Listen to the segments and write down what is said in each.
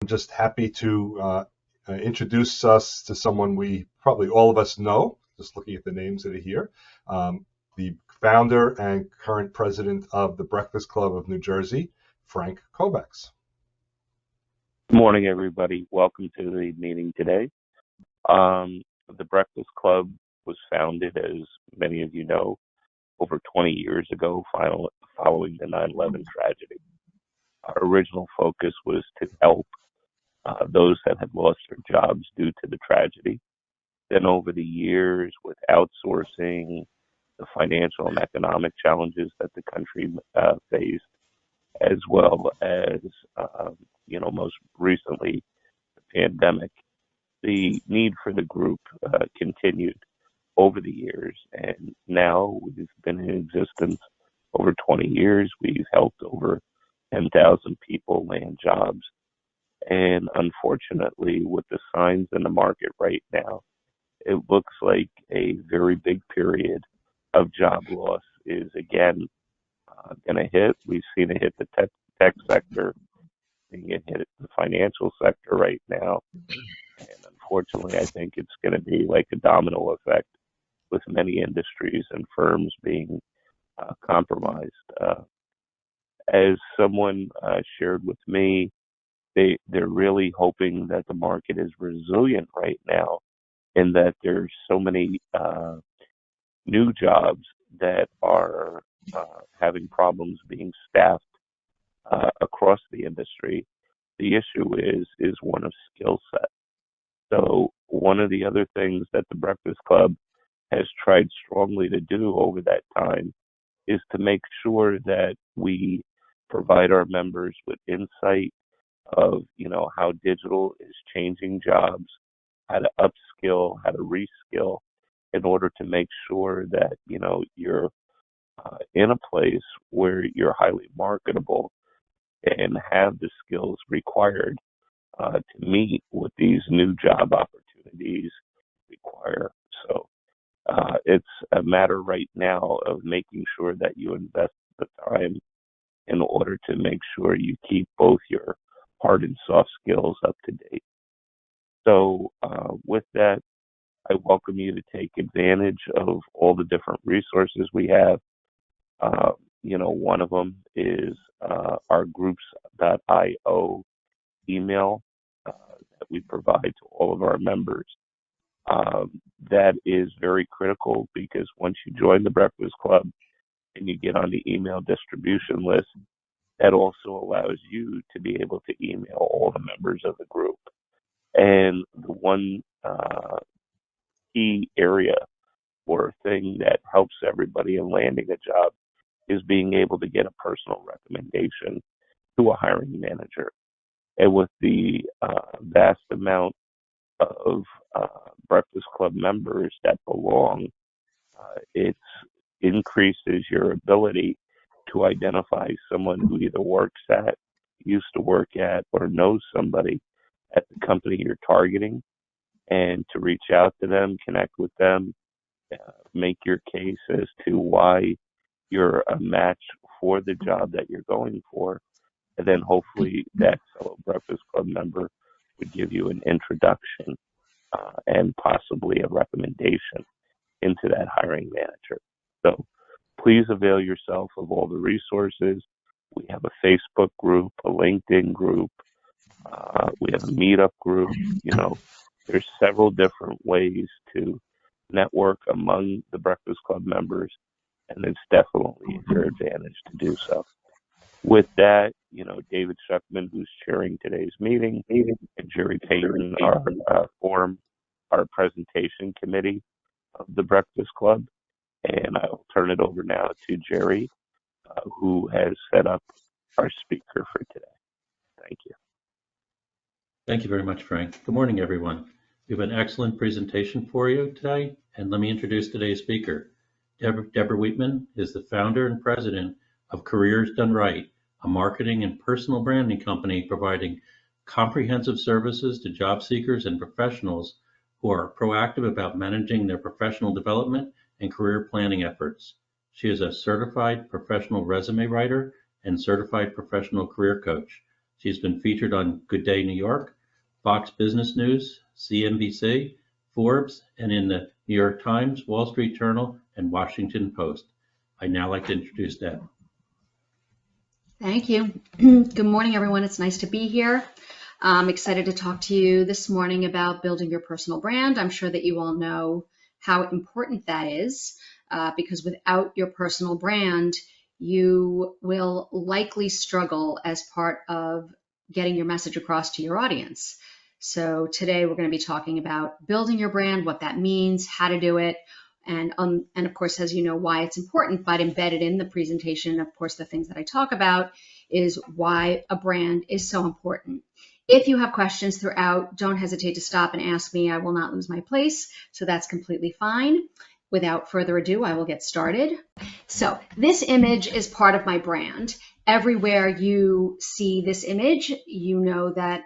I'm just happy to introduce us to someone we probably all of us know, just looking at the names that are here. The founder and current president of the Breakfast Club of New Jersey, Frank Kovacs. Good morning, everybody. Welcome to the meeting today. The Breakfast Club was founded, as many of you know, over 20 years ago, following the 9/11 tragedy. Our original focus was to help those that had lost their jobs due to the tragedy. Then over the years, with outsourcing, the financial and economic challenges that the country faced, as well as, most recently, the pandemic, the need for the group continued over the years. And now we've been in existence over 20 years. We've helped over 10,000 people land jobs. And unfortunately, with the signs in the market right now, it looks like a very big period of job loss is again going to hit. We've seen it hit the tech sector, seeing it hit the financial sector right now. And unfortunately, I think it's going to be like a domino effect with many industries and firms being compromised. As someone shared with me, they're really hoping that the market is resilient right now, and that there's so many new jobs that are having problems being staffed across the industry. The issue is one of skill set. So one of the other things that the Breakfast Club has tried strongly to do over that time is to make sure that we provide our members with insight of, how digital is changing jobs, how to upskill, how to reskill, in order to make sure that, you're in a place where you're highly marketable and have the skills required to meet what these new job opportunities require. So it's a matter right now of making sure that you invest the time in order to make sure you keep both your hard and soft skills up to date. So with that, I welcome you to take advantage of all the different resources we have. One of them is our groups.io email that we provide to all of our members. That is very critical, because once you join the Breakfast Club and you get on the email distribution list, that also allows you to be able to email all the members of the group. And the one key area or thing that helps everybody in landing a job is being able to get a personal recommendation to a hiring manager. And with the vast amount of Breakfast Club members that belong, it increases your ability to identify someone who either works at, used to work at, or knows somebody at the company you're targeting, and to reach out to them, connect with them, make your case as to why you're a match for the job that you're going for. And then hopefully that fellow Breakfast Club member would give you an introduction and possibly a recommendation into that hiring manager. So please avail yourself of all the resources. We have a Facebook group, a LinkedIn group, we have a meetup group. There's several different ways to network among the Breakfast Club members, and it's definitely your advantage to do so. With that, David Shuckman, who's chairing today's meeting, and Jerry Payton, our presentation committee of the Breakfast Club. And I'll turn it over now to Jerry, who has set up our speaker for today. Thank you. Thank you very much, Frank. Good morning, everyone. We have an excellent presentation for you today, and let me introduce today's speaker. Debra Wheatman is the founder and president of Careers Done Right, a marketing and personal branding company providing comprehensive services to job seekers and professionals who are proactive about managing their professional development and career planning efforts. She is a certified professional resume writer and certified professional career coach. She's been featured on Good Day New York, Fox Business News, CNBC, Forbes, and in the New York Times, Wall Street Journal, and Washington Post. I'd now like to introduce Deb. Thank you. Good morning, everyone. It's nice to be here. I'm excited to talk to you this morning about building your personal brand. I'm sure that you all know how important that is, because without your personal brand, you will likely struggle as part of getting your message across to your audience. So today we're going to be talking about building your brand, what that means, how to do it, and of course, as you know, why it's important. But embedded in the presentation, of course, the things that I talk about is why a brand is so important. If you have questions throughout, don't hesitate to stop and ask me. I will not lose my place, so that's completely fine. Without further ado, I will get started. So this image is part of my brand. Everywhere you see this image, you know that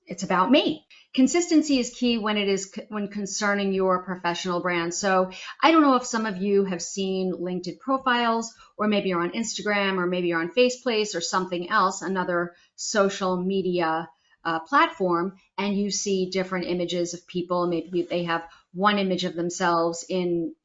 it's about me. Consistency is key when concerning your professional brand. So I don't know if some of you have seen LinkedIn profiles, or maybe you're on Instagram, or maybe you're on Faceplace or something else, another social media platform, and you see different images of people. Maybe they have one image of themselves in,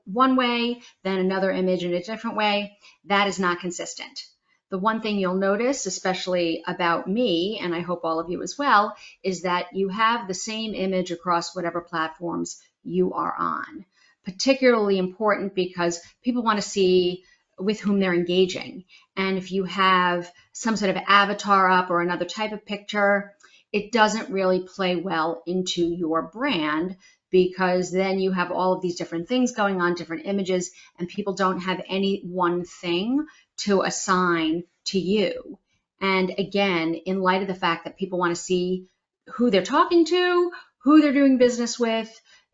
one way, then another image in a different way. That is not consistent. The one thing you'll notice, especially about me, and I hope all of you as well, is that you have the same image across whatever platforms you are on. Particularly important because people want to see with whom they're engaging. And if you have some sort of avatar up or another type of picture, it doesn't really play well into your brand, because then you have all of these different things going on, different images, and people don't have any one thing to assign to you. And again, in light of the fact that people want to see who they're talking to, who they're doing business with,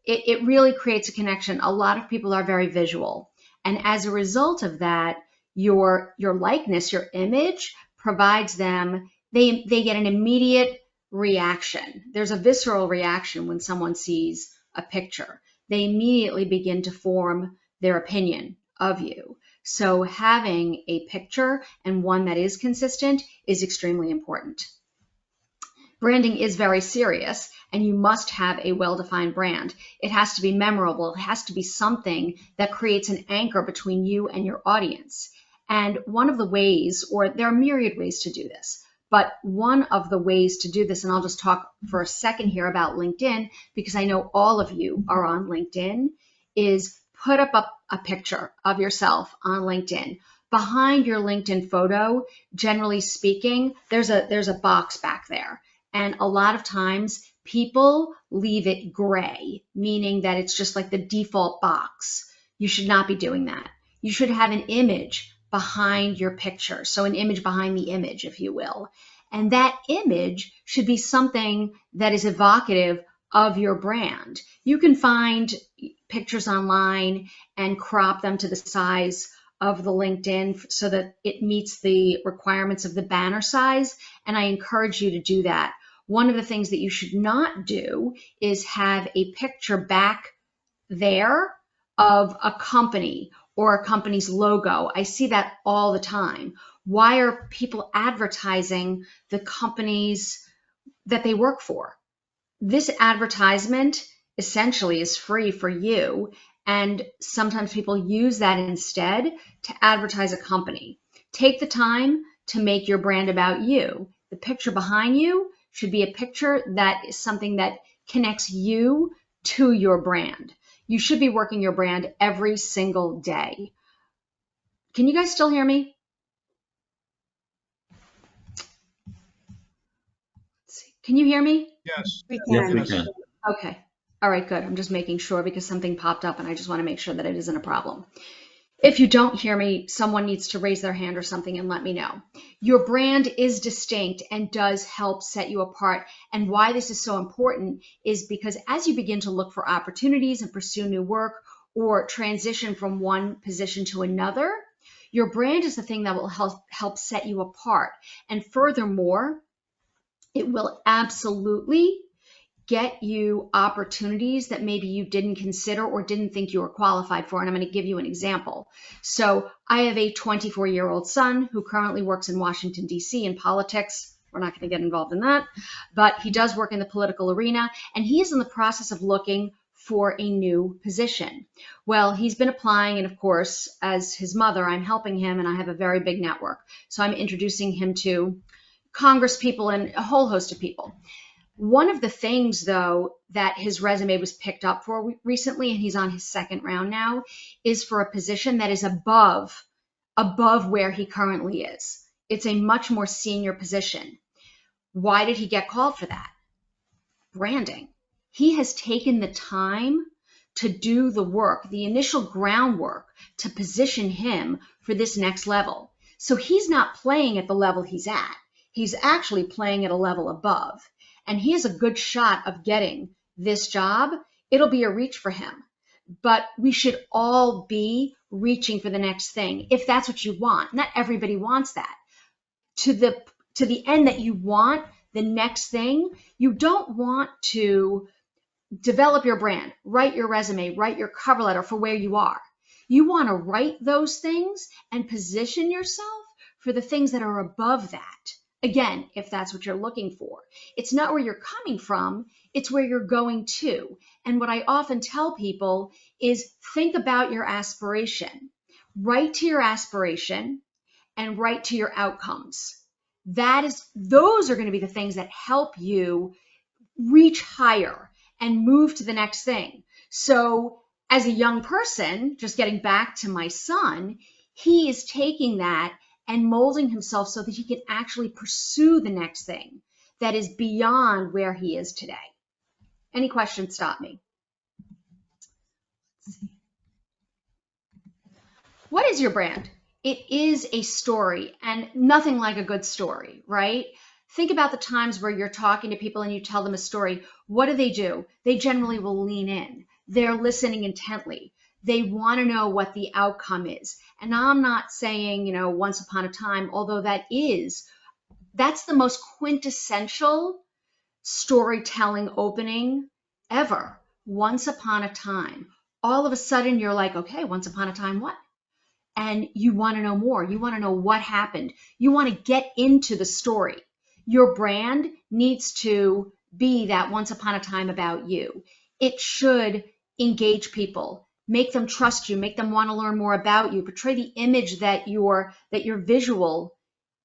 it really creates a connection. A lot of people are very visual. And as a result of that, your likeness, your image provides them, they get an immediate reaction. There's a visceral reaction when someone sees a picture. They immediately begin to form their opinion of you. So having a picture, and one that is consistent, is extremely important. Branding is very serious, and you must have a well-defined brand. It has to be memorable. It has to be something that creates an anchor between you and your audience. And one of the ways, or there are myriad ways to do this, but one of the ways to do this, and I'll just talk for a second here about LinkedIn, because I know all of you are on LinkedIn, is put up a picture of yourself on LinkedIn. Behind your LinkedIn photo, generally speaking, there's a box back there. And a lot of times people leave it gray, meaning that it's just like the default box. You should not be doing that. You should have an image behind your picture. So an image behind the image, if you will. And that image should be something that is evocative of your brand. You can find pictures online and crop them to the size of the LinkedIn so that it meets the requirements of the banner size. And I encourage you to do that. One of the things that you should not do is have a picture back there of a company or a company's logo. I see that all the time. Why are people advertising the companies that they work for? This advertisement essentially is free for you, and sometimes people use that instead to advertise a company. Take the time to make your brand about you. The picture behind you should be a picture that is something that connects you to your brand. You should be working your brand every single day. Can you guys still hear me? Can you hear me? Yes. Yes, we can. Okay. All right, good. I'm just making sure because something popped up and I just want to make sure that it isn't a problem. If you don't hear me, someone needs to raise their hand or something and let me know. Your brand is distinct and does help set you apart. And why this is so important is because as you begin to look for opportunities and pursue new work or transition from one position to another, your brand is the thing that will help set you apart. And furthermore, it will absolutely get you opportunities that maybe you didn't consider or didn't think you were qualified for. And I'm going to give you an example. So I have a 24-year-old son who currently works in Washington, D.C. in politics. We're not going to get involved in that, but he does work in the political arena, and he is in the process of looking for a new position. Well, he's been applying, and of course, as his mother, I'm helping him, and I have a very big network. So I'm introducing him to Congress people and a whole host of people. One of the things, though, that his resume was picked up for recently, and he's on his second round now, is for a position that is above where he currently is. It's a much more senior position. Why did he get called for that? Branding. He has taken the time to do the work, the initial groundwork, to position him for this next level. So he's not playing at the level he's at. He's actually playing at a level above. And he has a good shot of getting this job. It'll be a reach for him. But we should all be reaching for the next thing, if that's what you want. Not everybody wants that. To the end that you want the next thing, you don't want to develop your brand, write your resume, write your cover letter for where you are. You want to write those things and position yourself for the things that are above that. Again, if that's what you're looking for. It's not where you're coming from, it's where you're going to. And what I often tell people is think about your aspiration. Write to your aspiration and write to your outcomes. Those are going to be the things that help you reach higher and move to the next thing. So as a young person, just getting back to my son, he is taking that and molding himself so that he can actually pursue the next thing that is beyond where he is today. Any questions, stop me. Let's see. What is your brand? It is a story, and nothing like a good story, right? Think about the times where you're talking to people and you tell them a story. What do? They generally will lean in. They're listening intently. They want to know what the outcome is. And I'm not saying, once upon a time, although that's the most quintessential storytelling opening ever. Once upon a time. All of a sudden you're like, okay, once upon a time what? And you want to know more. You want to know what happened. You want to get into the story. Your brand needs to be that once upon a time about you. It should engage people, make them trust you, make them want to learn more about you, portray the image that your visual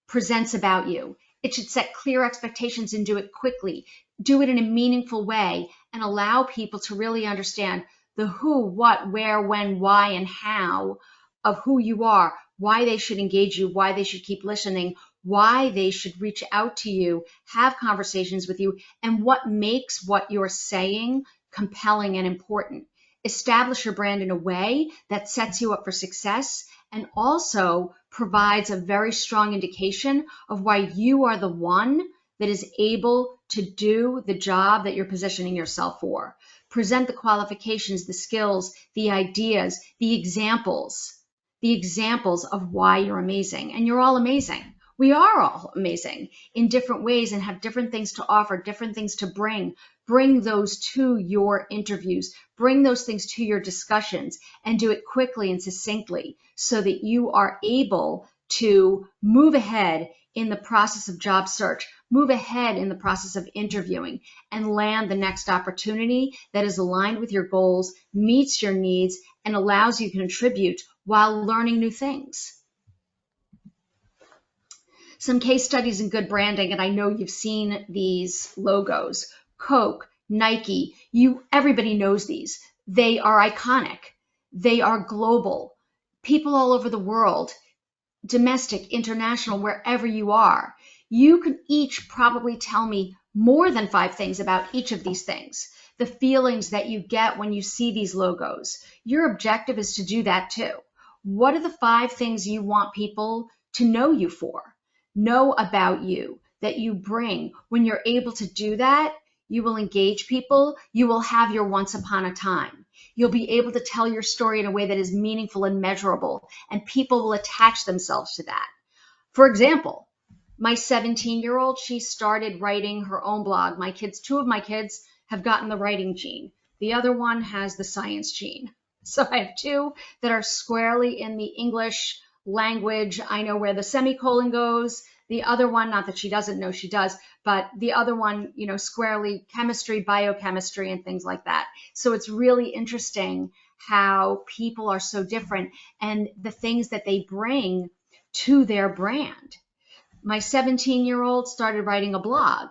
presents about you. It should set clear expectations and do it quickly. Do it in a meaningful way and allow people to really understand the who, what, where, when, why, and how of who you are, why they should engage you, why they should keep listening, why they should reach out to you, have conversations with you, and what makes what you're saying compelling and important. Establish your brand in a way that sets you up for success and also provides a very strong indication of why you are the one that is able to do the job that you're positioning yourself for. Present the qualifications, the skills, the ideas, the examples of why you're amazing. And you're all amazing. We are all amazing in different ways and have different things to offer, different things to bring. Bring those to your interviews. Bring those things to your discussions and do it quickly and succinctly so that you are able to move ahead in the process of job search, move ahead in the process of interviewing, and land the next opportunity that is aligned with your goals, meets your needs, and allows you to contribute while learning new things. Some case studies in good branding, and I know you've seen these logos. Coke, Nike, everybody knows these. They are iconic. They are global. People all over the world, domestic, international, wherever you are. You can each probably tell me more than 5 things about each of these things. The feelings that you get when you see these logos. Your objective is to do that too. What are the 5 things you want people to know you for? Know about you, that you bring. When you're able to do that, you will engage people. You will have your once upon a time. You'll be able to tell your story in a way that is meaningful and measurable, and people will attach themselves to that. For example, my 17-year-old, she started writing her own blog. 2 of my kids have gotten the writing gene. The other one has the science gene. So I have two that are squarely in the English language. I know where the semicolon goes. The other one, not that she doesn't know, she does, but the other one, squarely chemistry, biochemistry, and things like that. So it's really interesting how people are so different and the things that they bring to their brand. My 17-year-old started writing a blog,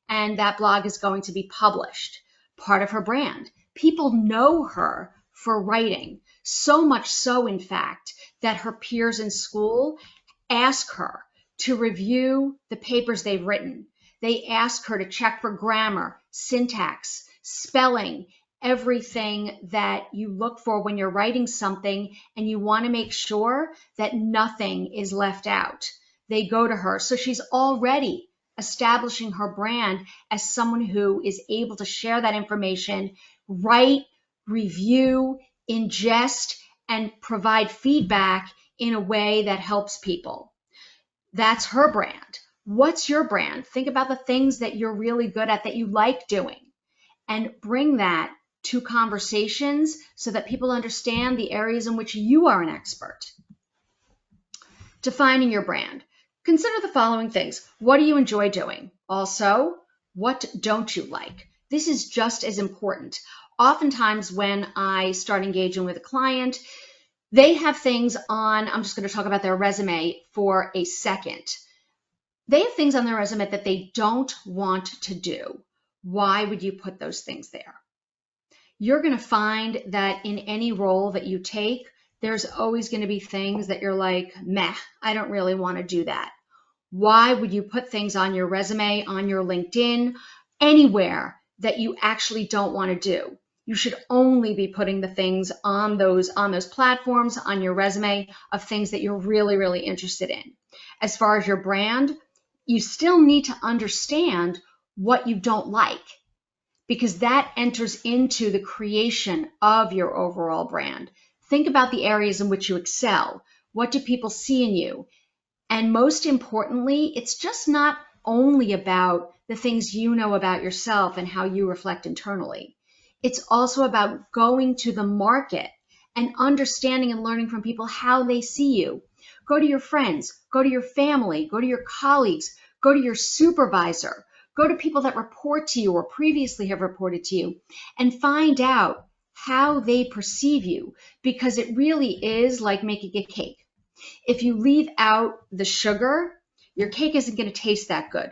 and that blog is going to be published, part of her brand. People know her for writing, so much so, in fact, that her peers in school ask her to review the papers they've written. They ask her to check for grammar, syntax, spelling, everything that you look for when you're writing something, and you want to make sure that nothing is left out. They go to her. So she's already establishing her brand as someone who is able to share that information, write, review, ingest, and provide feedback in a way that helps people. That's her brand. What's your brand? Think about the things that you're really good at, that you like doing, and bring that to conversations so that people understand the areas in which you are an expert. Defining your brand. Consider the following things. What do you enjoy doing? Also, what don't you like? This is just as important. Oftentimes when I start engaging with a client, they have things on, I'm just going to talk about their resume for a second. They have things on their resume that they don't want to do. Why would you put those things there? You're going to find that in any role that you take, there's always going to be things that you're like, meh, I don't really want to do that. Why would you put things on your resume, on your LinkedIn, anywhere that you actually don't want to do? You should only be putting the things on those platforms, on your resume, of things that you're really, really interested in. As far as your brand, you still need to understand what you don't like, because that enters into the creation of your overall brand. Think about the areas in which you excel. What do people see in you? And most importantly, it's just not only about the things you know about yourself and how you reflect internally. It's also about going to the market and understanding and learning from people how they see you. Go to your friends, go to your family, go to your colleagues, go to your supervisor, go to people that report to you or previously have reported to you, and find out how they perceive you, because it really is like making a cake. If you leave out the sugar, your cake isn't going to taste that good.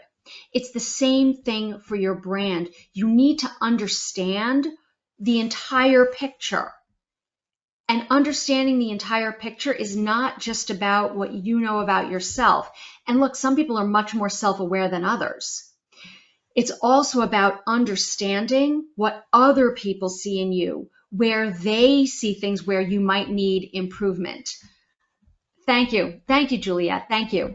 It's the same thing for your brand. You need to understand the entire picture. And understanding the entire picture is not just about what you know about yourself. And look, some people are much more self-aware than others. It's also about understanding what other people see in you, where they see things where you might need improvement. Thank you. Thank you, Juliet. Thank you.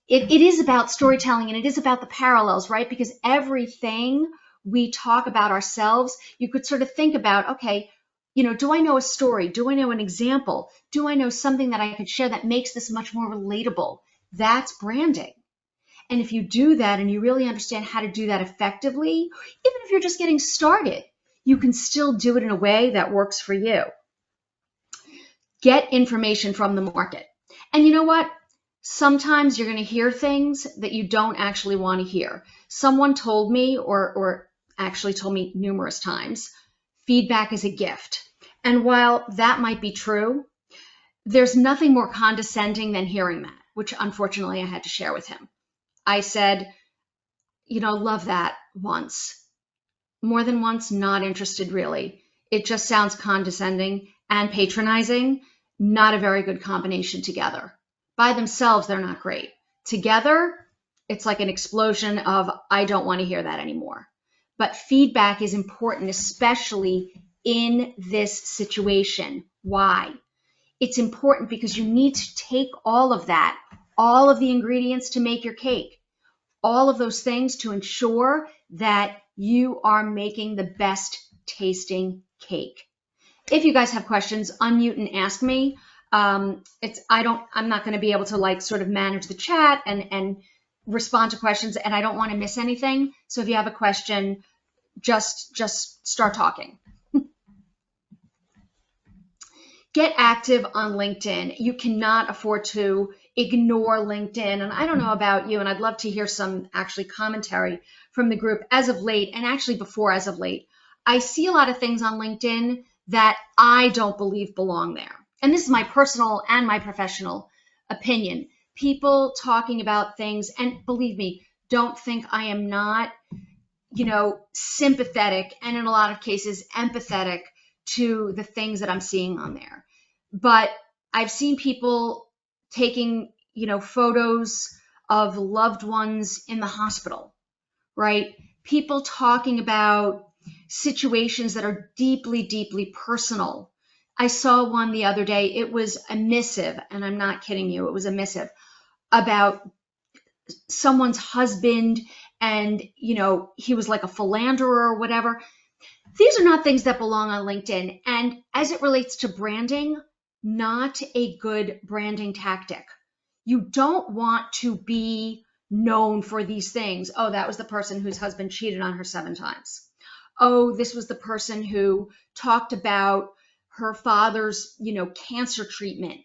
It is about storytelling, and it is about the parallels, right? Because everything we talk about ourselves, you could sort of think about, okay, do I know a story? Do I know an example? Do I know something that I could share that makes this much more relatable? That's branding. And if you do that and you really understand how to do that effectively, even if you're just getting started, you can still do it in a way that works for you. Get information from the market. And you know what? Sometimes you're going to hear things that you don't actually want to hear. Someone told me, or actually told me numerous times, feedback is a gift. And while that might be true, there's nothing more condescending than hearing that, which unfortunately I had to share with him. I said, love that once. More than once, not interested really. It just sounds condescending and patronizing, not a very good combination together. By themselves, they're not great. Together, it's like an explosion of, I don't want to hear that anymore. But feedback is important, especially in this situation. Why? It's important because you need to take all of that, all of the ingredients to make your cake, all of those things to ensure that you are making the best tasting cake. If you guys have questions, unmute and ask me. I'm not going to be able to sort of manage the chat and respond to questions, and I don't want to miss anything. So if you have a question, just start talking. Get active on LinkedIn. You cannot afford to ignore LinkedIn. And I don't know about you, and I'd love to hear some actually commentary from the group as of late, and actually before as of late. I see a lot of things on LinkedIn that I don't believe belong there. And this is my personal and my professional opinion. People talking about things, and believe me, don't think I am not, sympathetic and in a lot of cases empathetic to the things that I'm seeing on there. But I've seen people taking, photos of loved ones in the hospital, right? People talking about situations that are deeply, deeply personal. I saw one the other day. It was a missive, and I'm not kidding you. It was a missive about someone's husband, and, he was like a philanderer or whatever. These are not things that belong on LinkedIn. And as it relates to branding, not a good branding tactic. You don't want to be known for these things. Oh, that was the person whose husband cheated on her 7 times. Oh, this was the person who talked about her father's, cancer treatment,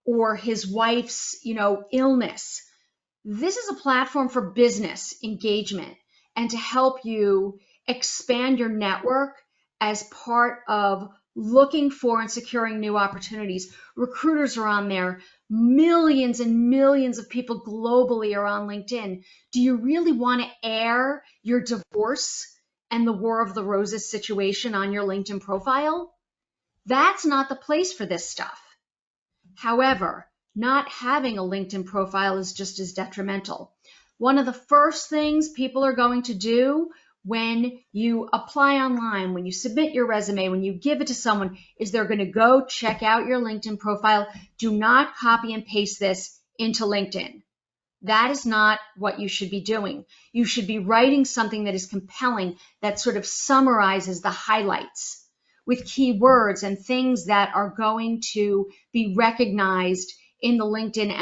or his wife's, illness. This is a platform for business engagement and to help you expand your network as part of looking for and securing new opportunities. Recruiters are on there. Millions and millions of people globally are on LinkedIn. Do you really want to air your divorce and the War of the Roses situation on your LinkedIn profile? That's not the place for this stuff. However, not having a LinkedIn profile is just as detrimental. One of the first things people are going to do when you apply online, when you submit your resume, when you give it to someone, is they're going to go check out your LinkedIn profile. Do not copy and paste this into LinkedIn. That is not what you should be doing. You should be writing something that is compelling, that sort of summarizes the highlights with keywords and things that are going to be recognized in the LinkedIn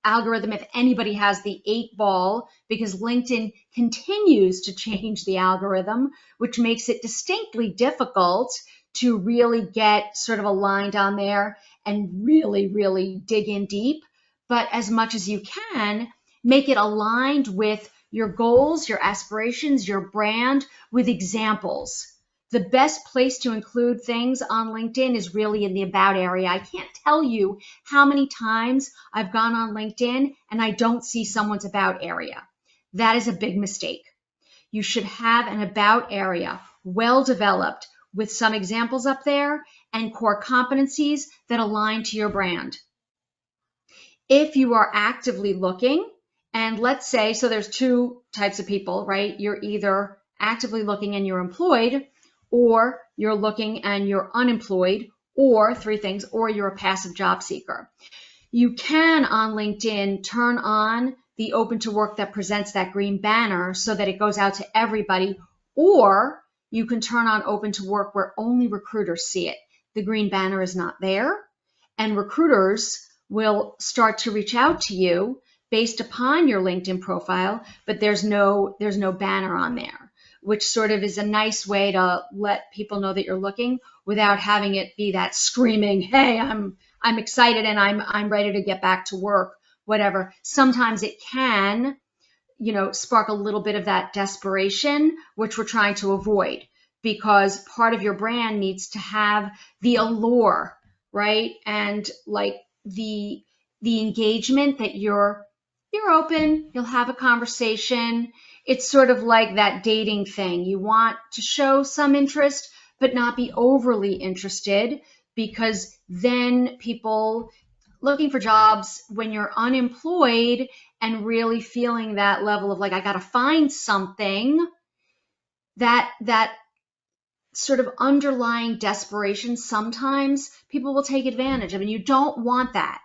algorithm if anybody has the 8 ball, because LinkedIn continues to change the algorithm, which makes it distinctly difficult to really get sort of aligned on there and really, really dig in deep. But as much as you can, make it aligned with your goals, your aspirations, your brand, with examples. The best place to include things on LinkedIn is really in the About area. I can't tell you how many times I've gone on LinkedIn and I don't see someone's About area. That is a big mistake. You should have an About area well developed with some examples up there and core competencies that align to your brand. If you are actively looking, and let's say, so there's 2 types of people, right? You're either actively looking and you're employed, or you're looking and you're unemployed, or 3 things, or you're a passive job seeker. You can on LinkedIn turn on the open to work that presents that green banner so that it goes out to everybody, or you can turn on open to work where only recruiters see it. The green banner is not there, and recruiters will start to reach out to you based upon your LinkedIn profile, but there's no banner on there, which sort of is a nice way to let people know that you're looking without having it be that screaming, hey, I'm excited and I'm ready to get back to work, whatever. Sometimes it can, spark a little bit of that desperation, which we're trying to avoid, because part of your brand needs to have the allure, right? And like the engagement that you're open, you'll have a conversation. It's sort of like that dating thing. You want to show some interest, but not be overly interested, because then people looking for jobs when you're unemployed and really feeling that level of like, I got to find something, that sort of underlying desperation, sometimes people will take advantage of, and you don't want that.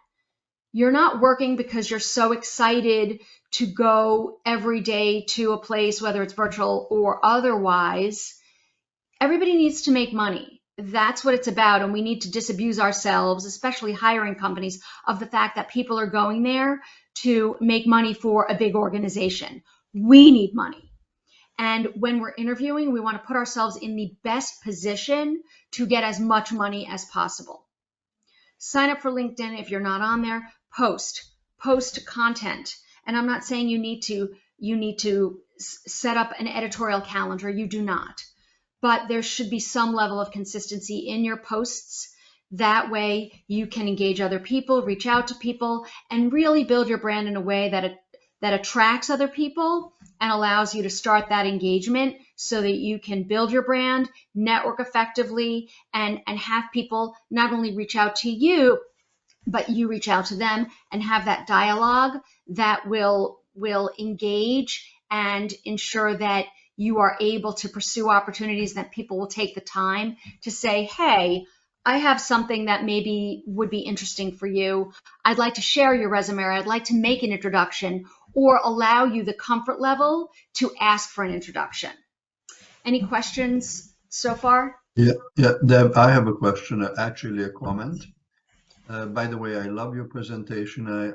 You're not working because you're so excited to go every day to a place, whether it's virtual or otherwise. Everybody needs to make money. That's what it's about. And we need to disabuse ourselves, especially hiring companies, of the fact that people are going there to make money for a big organization. We need money. And when we're interviewing, we want to put ourselves in the best position to get as much money as possible. Sign up for LinkedIn. If you're not on there, post content. And I'm not saying you need to set up an editorial calendar. You do not. But there should be some level of consistency in your posts. That way you can engage other people, reach out to people, and really build your brand in a way that attracts other people and allows you to start that engagement so that you can build your brand, network effectively, and have people not only reach out to you, but you reach out to them and have that dialogue that will engage and ensure that you are able to pursue opportunities that people will take the time to say, hey, I have something that maybe would be interesting for you. I'd like to share your resume, or I'd like to make an introduction, or allow you the comfort level to ask for an introduction. Any questions so far? Yeah, Deb, I have a question, actually a comment. By the way, I love your presentation.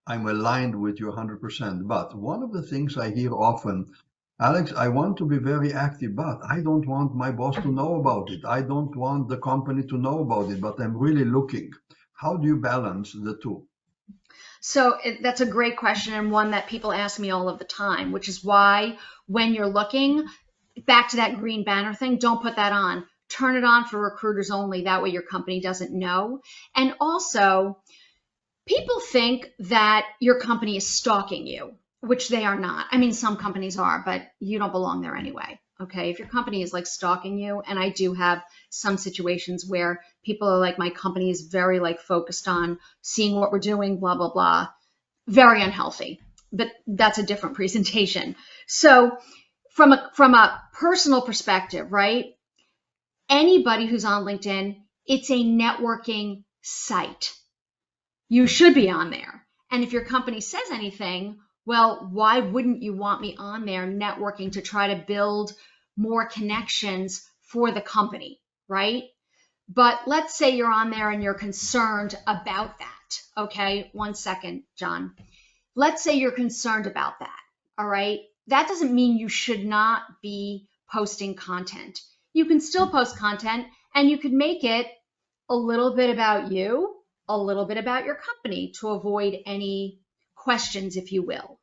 I'm aligned with you 100%. But one of the things I hear often, Alex, I want to be very active, but I don't want my boss to know about it. I don't want the company to know about it, but I'm really looking. How do you balance the two? So that's a great question, and one that people ask me all of the time, which is why when you're looking, back to that green banner thing, don't put that on. Turn it on for recruiters only. That way your company doesn't know. And also, people think that your company is stalking you, which they are not. I mean, some companies are, but you don't belong there anyway. Okay, if your company is like stalking you, and I do have some situations where people are like, my company is very like focused on seeing what we're doing, blah, blah, blah, very unhealthy, but that's a different presentation. So from a personal perspective, right? Anybody who's on LinkedIn, it's a networking site. You should be on there. And if your company says anything, well, why wouldn't you want me on there networking to try to build more connections for the company, right? But let's say you're on there and you're concerned about that. Okay, 1 second, John. Let's say you're concerned about that, all right? That doesn't mean you should not be posting content. You can still post content, and you could make it a little bit about you, a little bit about your company to avoid any questions, if you will.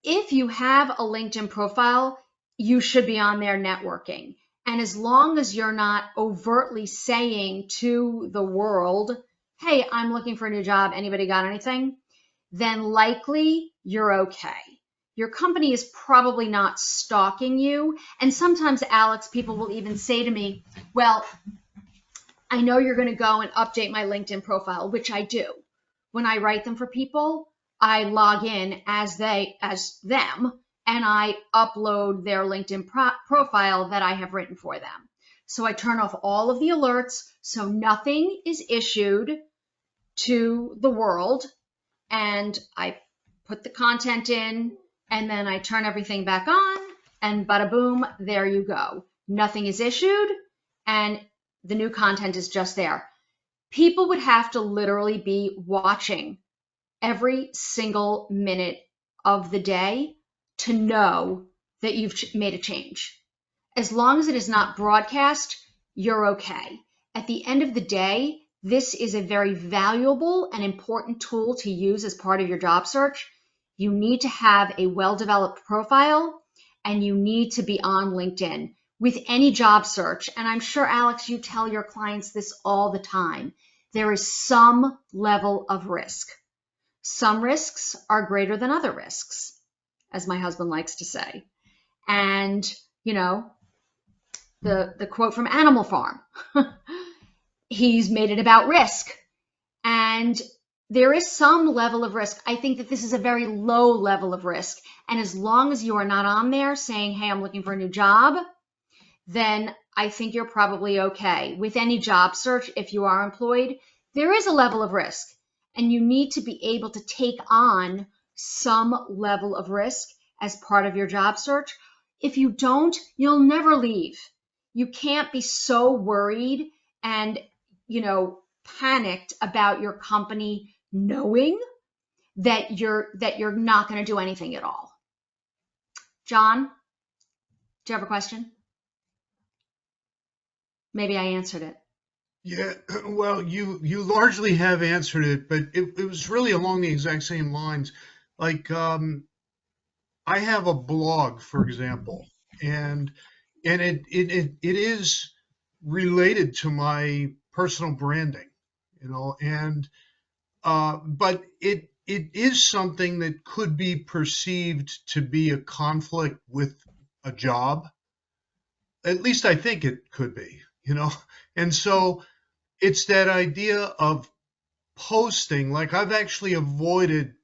If you have a LinkedIn profile, you should be on there networking. And as long as you're not overtly saying to the world, hey, I'm looking for a new job, anybody got anything? Then likely you're okay. Your company is probably not stalking you. And sometimes, Alex, people will even say to me, well, I know you're going to go and update my LinkedIn profile, which I do. When I write them for people, I log in as them, and I upload their LinkedIn profile that I have written for them. So I turn off all of the alerts, so nothing is issued to the world, and I put the content in, and then I turn everything back on, and bada boom, there you go. Nothing is issued, and the new content is just there. People would have to literally be watching every single minute of the day to know that you've made a change. As long as it is not broadcast, you're okay. At the end of the day, this is a very valuable and important tool to use as part of your job search. You need to have a well-developed profile, and you need to be on LinkedIn. With any job search, and I'm sure, Alex, you tell your clients this all the time, there is some level of risk. Some risks are greater than other risks, as my husband likes to say. And, you know, the quote from Animal Farm, he's made it about risk. And there is some level of risk. I think that this is a very low level of risk. And as long as you are not on there saying, hey, I'm looking for a new job, then I think you're probably okay. With any job search, if you are employed, there is a level of risk, and you need to be able to take on some level of risk as part of your job search. If you don't, you'll never leave. You can't be so worried and, you know, panicked about your company knowing that you're not going to do anything at all. John? Do you have a question? Maybe I answered it. Yeah, well, you largely have answered it, but it was really along the exact same lines. Like, I have a blog, for example, and it is related to my personal branding, and but it is something that could be perceived to be a conflict with a job. At least I think it could be. And so it's that idea of posting. Like, I've actually avoided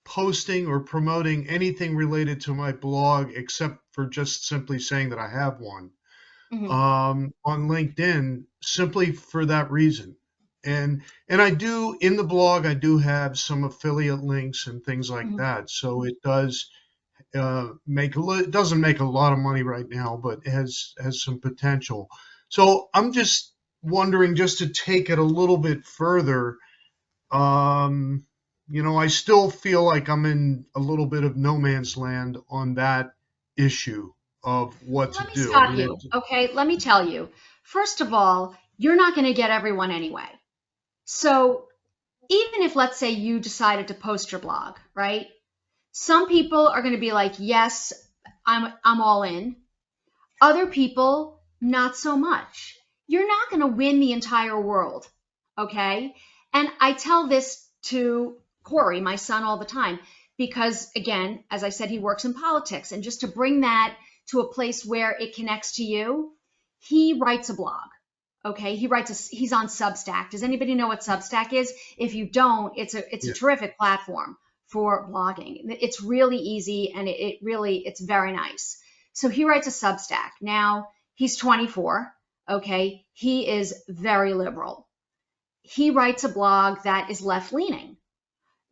posting or promoting anything related to my blog except for just simply saying that I have one Mm-hmm. on LinkedIn, simply for that reason. And I do, in the blog, I do have some affiliate links and things like Mm-hmm. that. So it does it doesn't make a lot of money right now, but it has some potential. So I'm just wondering, just to take it a little bit further, I still feel like I'm in a little bit of no man's land on that issue of what to Let me do. I stop mean, you. Okay, let me tell you. First of all, you're not going to get everyone anyway. So even if, let's say, you decided to post your blog, right? Some people are going to be like, yes, I'm all in. Other people, not so much. You're not going to win the entire world, okay? And I tell this to Corey, my son, all the time, because again, as I said, he works in politics. And just to bring that to a place where it connects to you, he writes a blog. Okay, he's on Substack. Does anybody know what Substack is? If you don't, it's a terrific platform for blogging. It's really easy and it's very nice. So he writes a Substack. Now he's 24. Okay, he is very liberal. He writes a blog that is left leaning,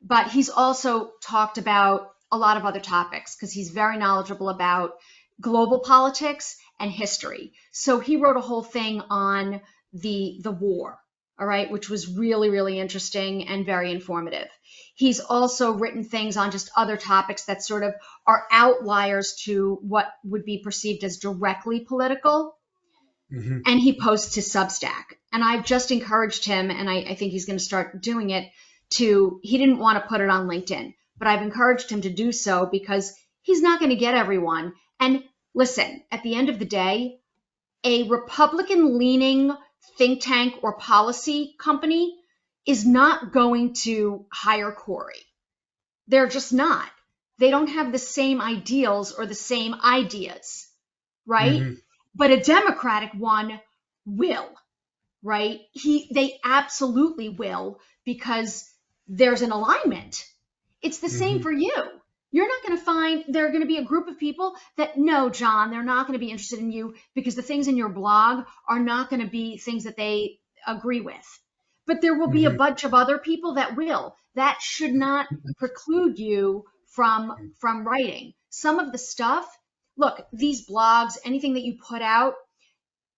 but he's also talked about a lot of other topics because he's very knowledgeable about global politics and history. So he wrote a whole thing on the war, all right, which was really, really interesting and very informative. He's also written things on just other topics that sort of are outliers to what would be perceived as directly political. Mm-hmm. And he posts his Substack. And I've just encouraged him, and I think he's going to start doing it, he didn't want to put it on LinkedIn, but I've encouraged him to do so because he's not going to get everyone. And listen, at the end of the day, a Republican-leaning think tank or policy company is not going to hire Corey. They're just not. They don't have the same ideals or the same ideas, right? Mm-hmm. But a Democratic one will, right? They absolutely will, because there's an alignment. It's the same Mm-hmm. for you. You're not going to find there are going to be a group of people that, no, John, they're not going to be interested in you because the things in your blog are not going to be things that they agree with. But there will be a Mm-hmm. bunch of other people that will. That should not preclude you from writing. Some of the stuff, look, these blogs, anything that you put out,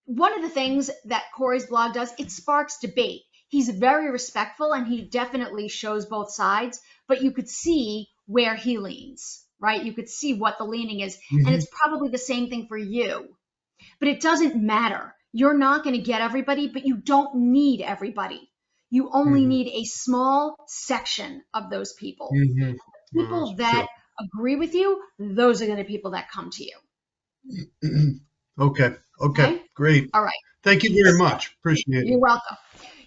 one of the things that Corey's blog does, it sparks debate. He's very respectful and he definitely shows both sides, but you could see where he leans, right? You could see what the leaning is. Mm-hmm. And it's probably the same thing for you, but it doesn't matter. You're not going to get everybody, but you don't need everybody. You only Mm-hmm. need a small section of those people. Mm-hmm. People that agree with you, those are going to be people that come to you. Okay. Okay? Great. All right. Thank you very much. Appreciate You're it. welcome.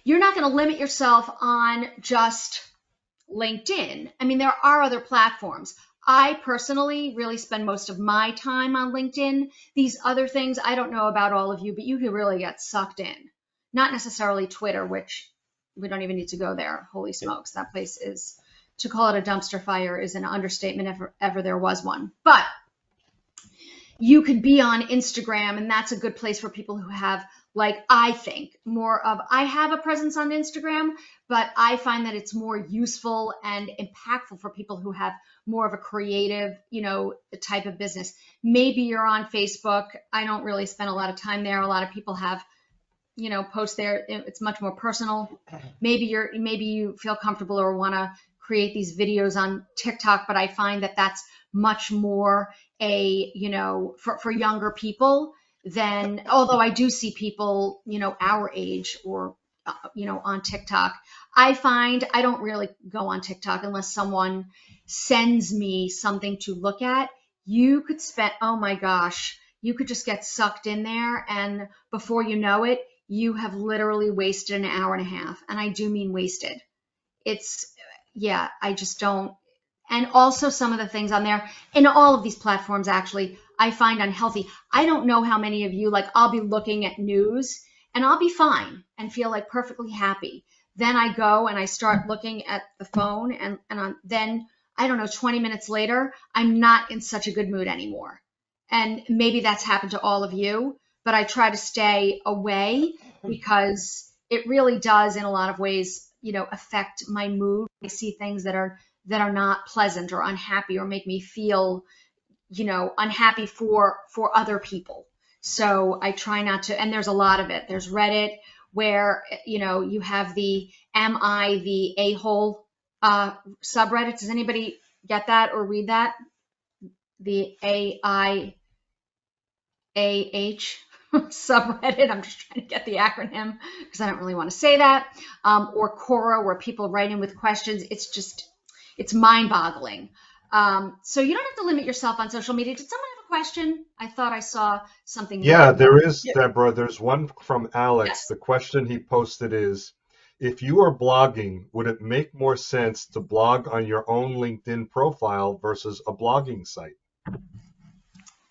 You're not going to limit yourself on just LinkedIn. I mean, there are other platforms. I personally really spend most of my time on LinkedIn. These other things, I don't know about all of you, but you can really get sucked in. Not necessarily Twitter, which we don't even need to go there. Holy smokes, that place is, to call it a dumpster fire is an understatement if ever there was one. But you could be on Instagram, and that's a good place for people who have, like, I think more of, I have a presence on Instagram, but I find that it's more useful and impactful for people who have more of a creative, type of business. Maybe you're on Facebook. I don't really spend a lot of time there. A lot of people have, posts there. It's much more personal. Maybe you feel comfortable or want to create these videos on TikTok, but I find that that's much more for younger people than, although I do see people, our age or, on TikTok. I find I don't really go on TikTok unless someone sends me something to look at. You could spend, oh my gosh, you could just get sucked in there, and before you know it, you have literally wasted an hour and a half. And I do mean wasted. Yeah, I just don't. And also some of the things on there, in all of these platforms, actually, I find unhealthy. I don't know how many of you, like, I'll be looking at news and I'll be fine and feel like perfectly happy. Then I go and I start looking at the phone, and then, I don't know, 20 minutes later, I'm not in such a good mood anymore. And maybe that's happened to all of you, but I try to stay away because it really does, in a lot of ways, affect my mood. I see things that are not pleasant or unhappy or make me feel, unhappy for other people. So I try not to, and there's a lot of it. There's Reddit, where, you have the "Am I the A-hole" subreddit. Does anybody get that or read that? The AIAH subreddit. I'm just trying to get the acronym because I don't really want to say that. Or Quora, where people write in with questions. It's mind-boggling. So you don't have to limit yourself on social media. Did someone have a question? I thought I saw something. Yeah, there is, Deborah. There's one from Alex. Yes. The question he posted is, if you are blogging, would it make more sense to blog on your own LinkedIn profile versus a blogging site?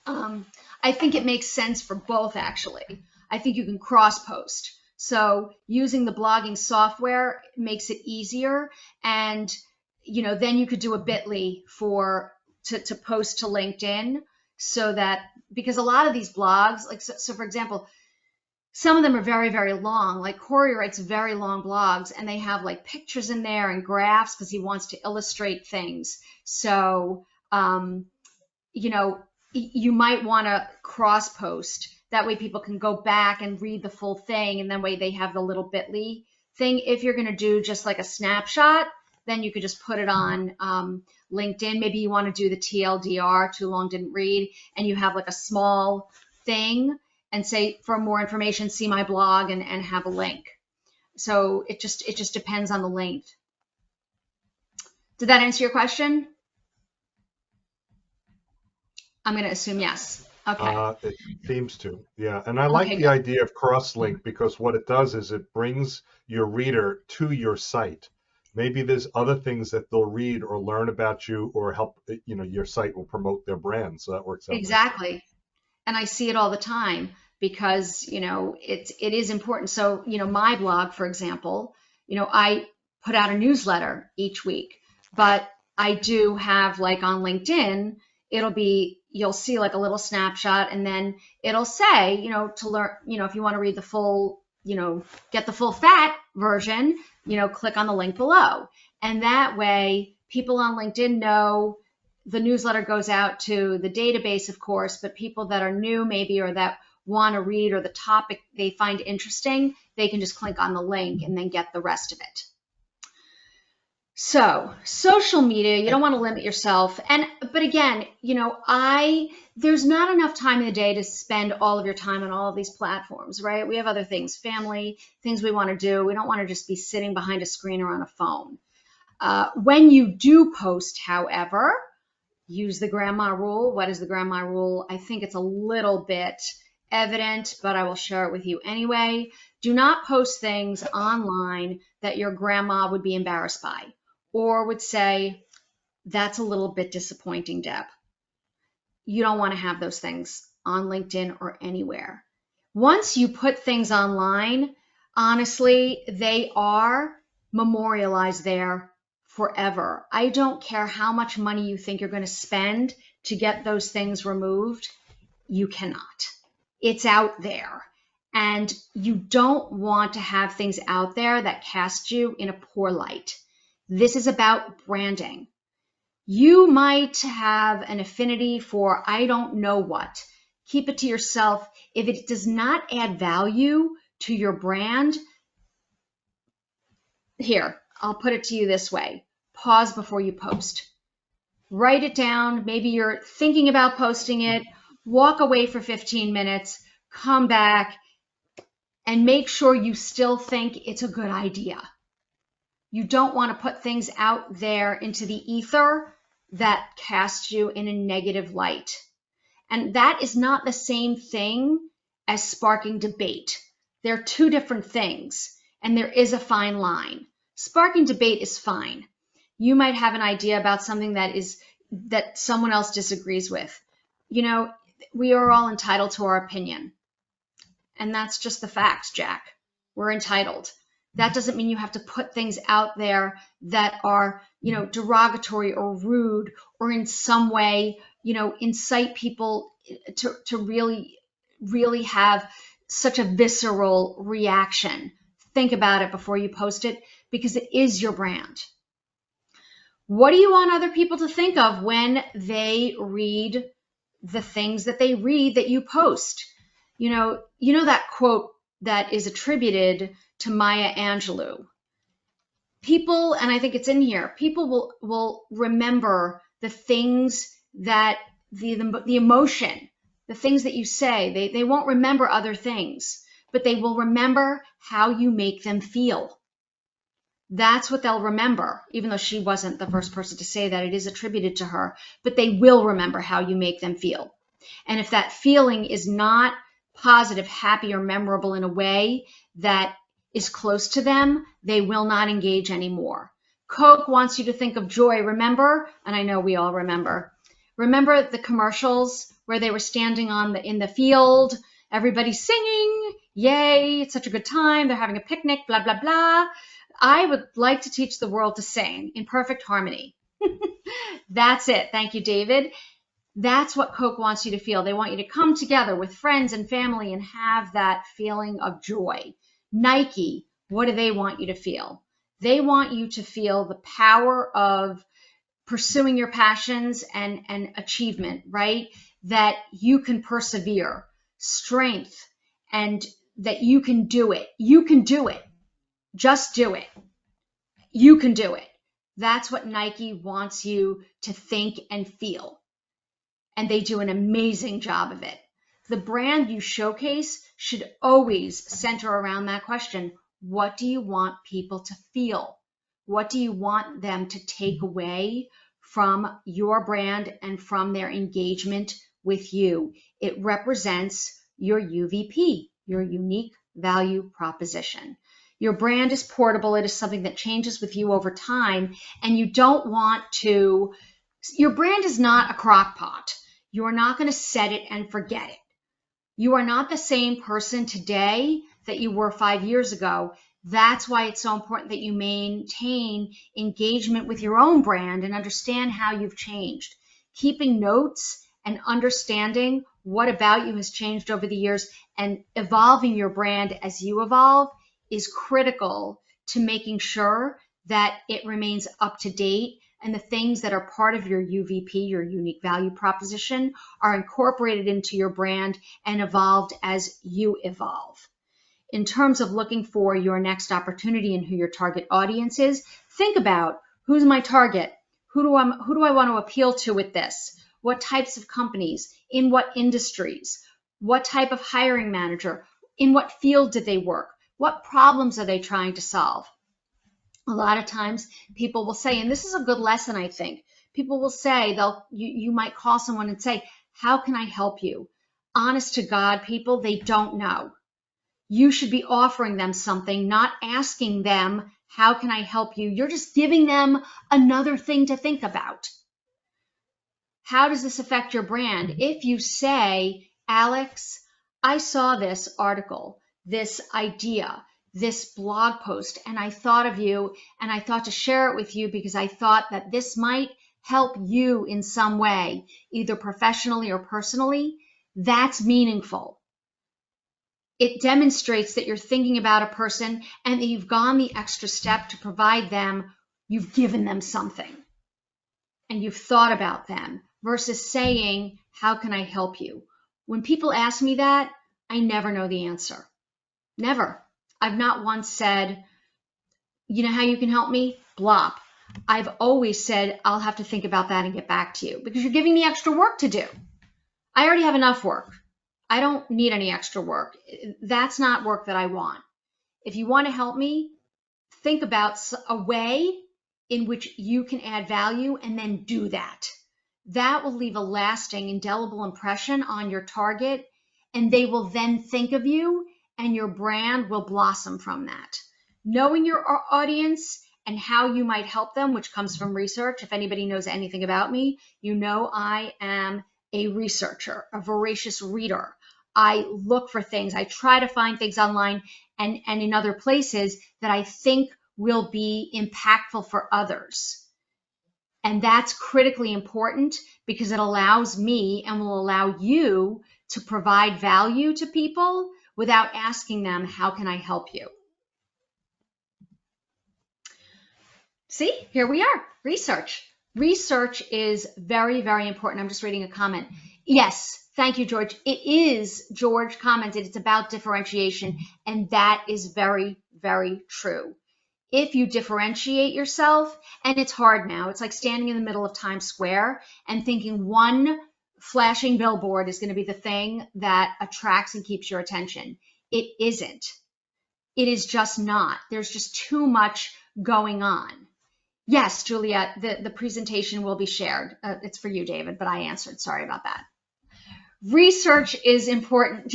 I think it makes sense for both, actually. I think you can cross-post. So using the blogging software makes it easier, and then you could do a bit.ly to post to LinkedIn, so that, because a lot of these blogs, like, so for example, some of them are very, very long. Like Corey writes very long blogs, and they have like pictures in there and graphs because he wants to illustrate things. So, you might want to cross post. That way people can go back and read the full thing, and then way they have the little bit.ly thing. If you're going to do just like a snapshot, then you could just put it on LinkedIn. Maybe you want to do the TLDR, too long didn't read, and you have like a small thing and say, for more information, see my blog, and have a link. So it just depends on the length. Did that answer your question? I'm going to assume yes. Okay. It seems to, yeah. And I like the idea of cross-link, because what it does is it brings your reader to your site. Maybe there's other things that they'll read or learn about you, or help, your site will promote their brand. So that works out. Exactly. And I see it all the time, because, it is important. So, my blog, for example, I put out a newsletter each week, but I do have, like, on LinkedIn, you'll see like a little snapshot, and then it'll say, to learn, if you want to read the full, get the full fat version, click on the link below. And that way people on LinkedIn know the newsletter goes out to the database, of course, but people that are new maybe, or that want to read, or the topic they find interesting, they can just click on the link and then get the rest of it. So social media, you don't want to limit yourself. But again, there's not enough time in the day to spend all of your time on all of these platforms, right? We have other things, family, things we want to do. We don't want to just be sitting behind a screen or on a phone. When you do post, however, use the grandma rule. What is the grandma rule? I think it's a little bit evident, but I will share it with you anyway. Do not post things online that your grandma would be embarrassed by, or would say, that's a little bit disappointing, Deb. You don't want to have those things on LinkedIn or anywhere. Once you put things online, honestly, they are memorialized there forever. I don't care how much money you think you're going to spend to get those things removed. You cannot. It's out there. And you don't want to have things out there that cast you in a poor light. This is about branding. You might have an affinity for I don't know what. Keep it to yourself. If it does not add value to your brand, here, I'll put it to you this way. Pause before you post. Write it down. Maybe you're thinking about posting it. Walk away for 15 minutes, come back, and make sure you still think it's a good idea. You don't want to put things out there into the ether that cast you in a negative light. And that is not the same thing as sparking debate. They're two different things, and there is a fine line. Sparking debate is fine. You might have an idea about something that someone else disagrees with. You know, we are all entitled to our opinion. And that's just the facts, Jack. We're entitled. That doesn't mean you have to put things out there that are, derogatory or rude or in some way, incite people to really, really have such a visceral reaction. Think about it before you post it, because it is your brand. What do you want other people to think of when they read the things that they read that you post? You know that quote that is attributed to Maya Angelou. People, and I think it's in here, people will remember the things that the emotion, the things that you say. They won't remember other things, but they will remember how you make them feel. That's what they'll remember, even though she wasn't the first person to say that. It is attributed to her, but they will remember how you make them feel. And if that feeling is not positive, happy, or memorable in a way that is close to them, they will not engage anymore. Coke wants you to think of joy, remember? And I know we all remember. Remember the commercials where they were standing in the field, everybody's singing, yay, it's such a good time, they're having a picnic, blah, blah, blah. I would like to teach the world to sing in perfect harmony. That's it. Thank you, David. That's what Coke wants you to feel. They want you to come together with friends and family and have that feeling of joy. Nike, what do they want you to feel? They want you to feel the power of pursuing your passions and achievement, right? That you can persevere, strength, and that you can do it. You can do it. Just do it. You can do it. That's what Nike wants you to think and feel. And they do an amazing job of it. The brand you showcase should always center around that question. What do you want people to feel? What do you want them to take away from your brand and from their engagement with you? It represents your UVP, your unique value proposition. Your brand is portable. It is something that changes with you over time, and you don't want to, your brand is not a crock pot. You are not going to set it and forget it. You are not the same person today that you were 5 years ago. That's why it's so important that you maintain engagement with your own brand and understand how you've changed. Keeping notes and understanding what about you has changed over the years and evolving your brand as you evolve is critical to making sure that it remains up to date and the things that are part of your UVP, your unique value proposition, are incorporated into your brand and evolved as you evolve. In terms of looking for your next opportunity and who your target audience is, think about who's my target? Who do I want to appeal to with this? What types of companies? In what industries? What type of hiring manager? In what field did they work? What problems are they trying to solve? A lot of times people will say, and this is a good lesson, I think, people will say, you might call someone and say, how can I help you? Honest to God, people, they don't know. You should be offering them something, not asking them, how can I help you? You're just giving them another thing to think about. How does this affect your brand? If you say, Alex, I saw this article, this idea, this blog post, and I thought of you and I thought to share it with you because I thought that this might help you in some way, either professionally or personally, that's meaningful. It demonstrates that you're thinking about a person and that you've gone the extra step to provide them, you've given them something and you've thought about them versus saying, how can I help you? When people ask me that, I never know the answer. Never. I've not once said, you know how you can help me? Blop. I've always said, I'll have to think about that and get back to you, because you're giving me extra work to do. I already have enough work. I don't need any extra work. That's not work that I want. If you want to help me, think about a way in which you can add value and then do that. That will leave a lasting, indelible impression on your target, and they will then think of you, and your brand will blossom from that. Knowing your audience and how you might help them, which comes from research. If anybody knows anything about me, you know I am a researcher, a voracious reader. I look for things. I try to find things online and in other places that I think will be impactful for others. And that's critically important, because it allows me and will allow you to provide value to people without asking them, how can I help you? See, here we are, research. Research is very, very important. I'm just reading a comment. Yes, thank you, George. It is, George commented, it's about differentiation, and that is very, very true. If you differentiate yourself, and it's hard now, it's like standing in the middle of Times Square and thinking one flashing billboard is going to be the thing that attracts and keeps your attention. It isn't. It is just not. There's just too much going on. Yes, Juliet, the presentation will be shared. It's for you, David, but I answered. Sorry about that. Research is important.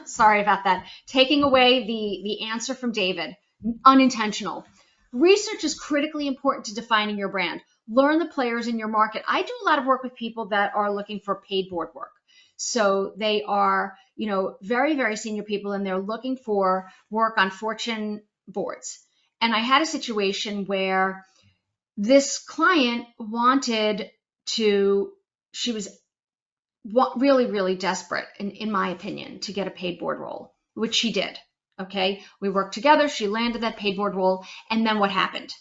Sorry about that. Taking away the answer from David. Unintentional. Research is critically important to defining your brand. Learn the players in your market. I do a lot of work with people that are looking for paid board work. So they are, very, very senior people, and they're looking for work on Fortune boards. And I had a situation where this client she was really, really desperate, in my opinion, to get a paid board role, which she did. Okay, we worked together, she landed that paid board role, and then what happened?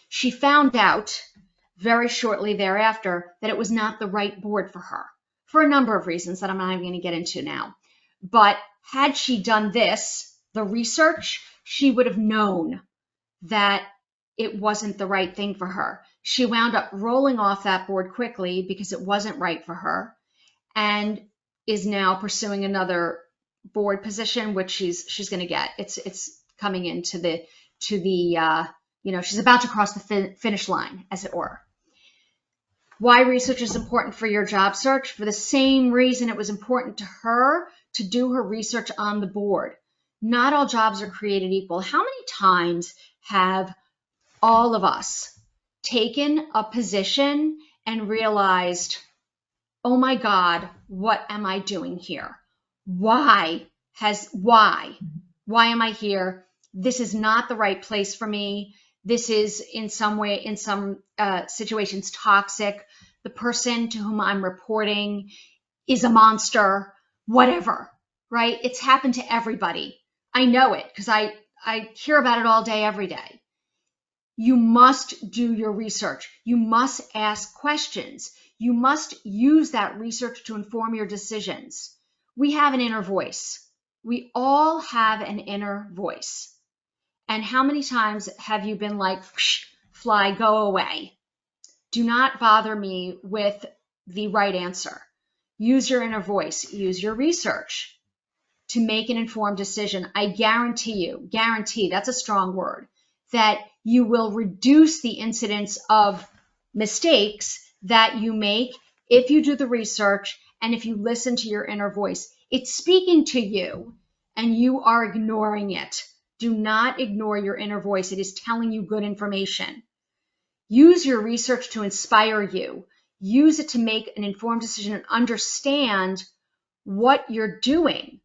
She found out very shortly thereafter that it was not the right board for her, for a number of reasons that I'm not even going to get into now. But had she done the research, she would have known that it wasn't the right thing for her. She wound up rolling off that board quickly because it wasn't right for her, and is now pursuing another board position, which she's going to get. It's coming into the she's about to cross the finish line, as it were. Why research is important for your job search? For the same reason it was important to her to do her research on the board. Not all jobs are created equal. How many times have all of us taken a position and realized, oh my God, what am I doing here? Why am I here? This is not the right place for me. This is in some situations toxic. The person to whom I'm reporting is a monster, whatever, right? It's happened to everybody. I know it because I hear about it all day, every day. You must do your research. You must ask questions. You must use that research to inform your decisions. We have an inner voice. We all have an inner voice. And how many times have you been like, fly, go away? Do not bother me with the right answer. Use your inner voice. Use your research to make an informed decision. I guarantee, that's a strong word, that you will reduce the incidence of mistakes that you make if you do the research and if you listen to your inner voice. It's speaking to you and you are ignoring it. Do not ignore your inner voice. It is telling you good information. Use your research to inspire you. Use it to make an informed decision and understand what you're doing.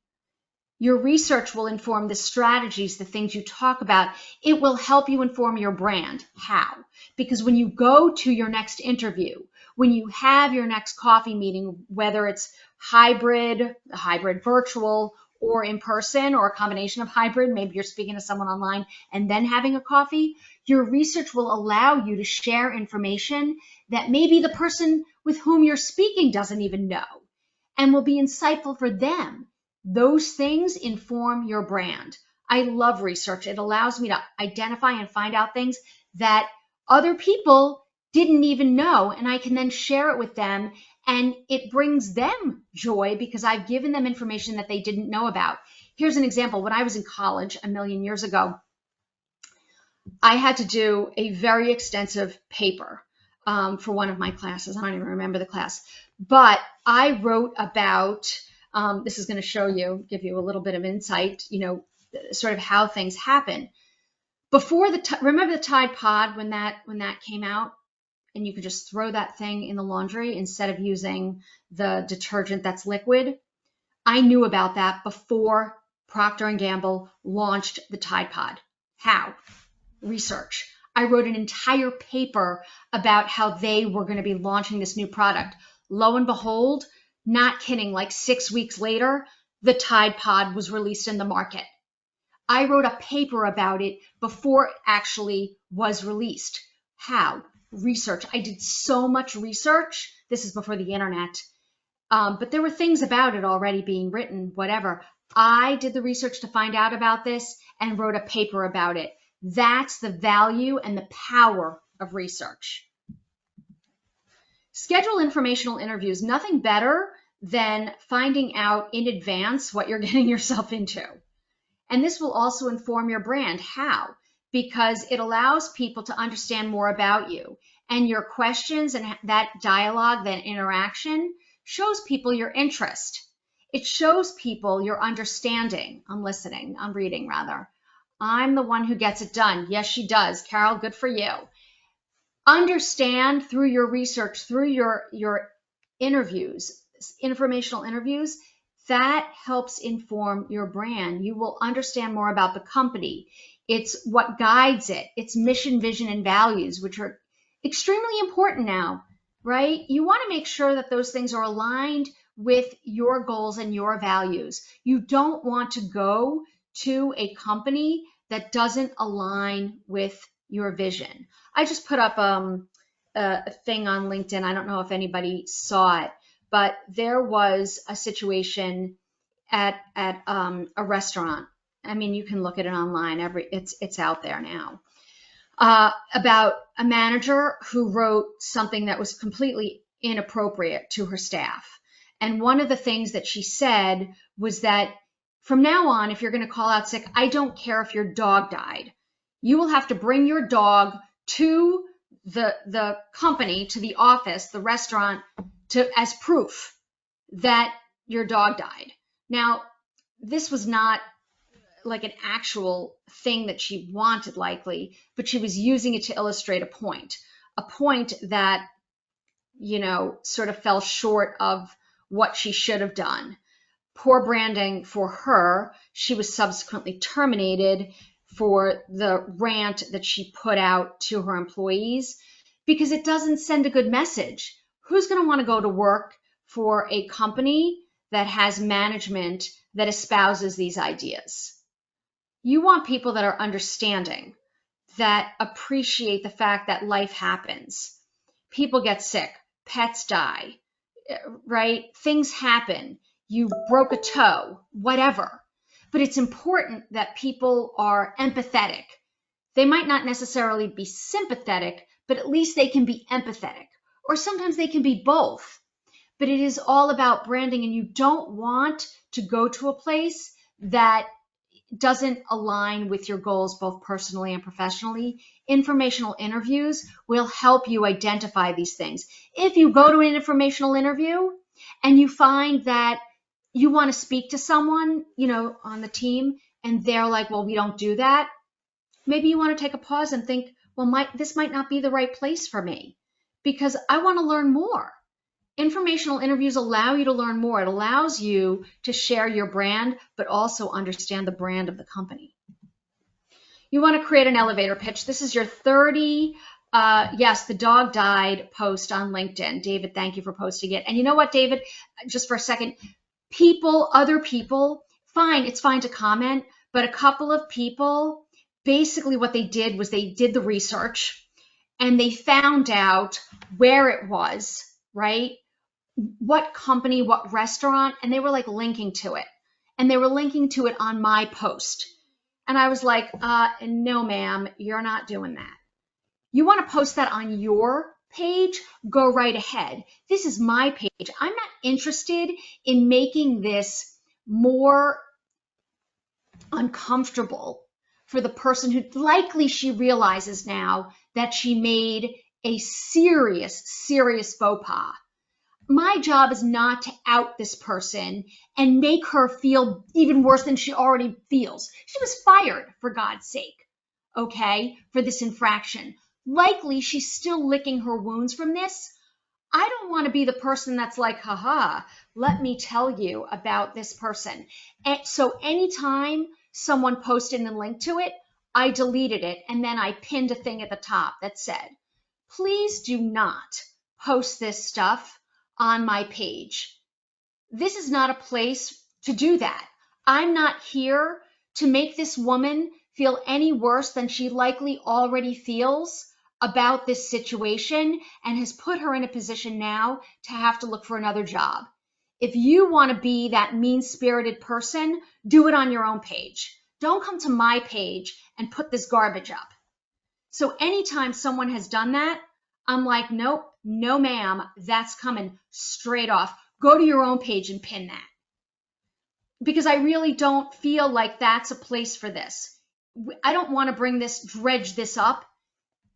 Your research will inform the strategies, the things you talk about. It will help you inform your brand. How? Because when you go to your next interview, when you have your next coffee meeting, whether it's hybrid virtual, or in person, or a combination of hybrid, maybe you're speaking to someone online and then having a coffee, your research will allow you to share information that maybe the person with whom you're speaking doesn't even know, and will be insightful for them. Those things inform your brand. I love research. It allows me to identify and find out things that other people didn't even know, and I can then share it with them, and it brings them joy because I've given them information that they didn't know about. Here's an example. When I was in college a million years ago, I had to do a very extensive paper for one of my classes. I don't even remember the class, but I wrote about, this is going to give you a little bit of insight, sort of how things happen. Before remember the Tide Pod when that came out, and you could just throw that thing in the laundry instead of using the detergent that's liquid? I knew about that before Procter & Gamble launched the Tide Pod. How? Research. I wrote an entire paper about how they were going to be launching this new product. Lo and behold, not kidding, like 6 weeks later, the Tide Pod was released in the market. I wrote a paper about it before it actually was released. How? Research. I did so much research. This is before the internet. But there were things about it already being written, whatever. I did the research to find out about this and wrote a paper about it. That's the value and the power of research. Schedule informational interviews. Nothing better than finding out in advance what you're getting yourself into. And this will also inform your brand. How? Because it allows people to understand more about you. And your questions and that dialogue, that interaction, shows people your interest. It shows people your understanding. I'm listening. I'm reading, rather. I'm the one who gets it done. Yes, she does. Carol, good for you. Understand through your research, through your interviews, informational interviews, that helps inform your brand. You will understand more about the company. It's what guides it. It's mission, vision, and values, which are extremely important now, right? You want to make sure that those things are aligned with your goals and your values. You don't want to go to a company that doesn't align with your vision. I just put up a thing on LinkedIn. I don't know if anybody saw it, but there was a situation at a restaurant. I mean, you can look at it online. It's out there now. About a manager who wrote something that was completely inappropriate to her staff. And one of the things that she said was that from now on, if you're going to call out sick, I don't care if your dog died. You will have to bring your dog to the company, to the office, the restaurant, as proof that your dog died. Now, this was not like an actual thing that she wanted, likely, but she was using it to illustrate a point that, sort of fell short of what she should have done. Poor branding for her. She was subsequently terminated for the rant that she put out to her employees because it doesn't send a good message. Who's going to want to go to work for a company that has management that espouses these ideas? You want people that are understanding, that appreciate the fact that life happens. People get sick, pets die, right? Things happen. You broke a toe, whatever. But it's important that people are empathetic. They might not necessarily be sympathetic, but at least they can be empathetic. Or sometimes they can be both. But it is all about branding, and you don't want to go to a place that doesn't align with your goals, both personally and professionally. Informational interviews will help you identify these things. If you go to an informational interview and you find that you want to speak to someone, on the team, and they're like, well, we don't do that. Maybe you want to take a pause and think, well, this might not be the right place for me because I want to learn more. Informational interviews allow you to learn more. It allows you to share your brand, but also understand the brand of the company. You want to create an elevator pitch. This is your 30, yes, the dog died post on LinkedIn. David, thank you for posting it. And you know what, David, just for a second, other people, fine, it's fine to comment, but a couple of people, basically what they did was they did the research and they found out where it was, right? What company, what restaurant, and they were like linking to it. And they were linking to it on my post. And I was like, no, ma'am, you're not doing that. You want to post that on your page? Go right ahead. This is my page. I'm not interested in making this more uncomfortable for the person who likely she realizes now that she made a serious faux pas. My job is not to out this person and make her feel even worse than she already feels. She was fired, for God's sake, okay, for this infraction. Likely she's still licking her wounds from this. I don't want to be the person that's like, haha, let me tell you about this person. And so anytime someone posted and linked to it, I deleted it, and then I pinned a thing at the top that said, please do not post this stuff on my page. This is not a place to do that. I'm not here to make this woman feel any worse than she likely already feels about this situation and has put her in a position now to have to look for another job. If you want to be that mean-spirited person, do it on your own page. Don't come to my page and put this garbage up. So anytime someone has done that, I'm like, nope, no ma'am, that's coming straight off. Go to your own page and pin that. Because I really don't feel like that's a place for this. I don't want to dredge this up.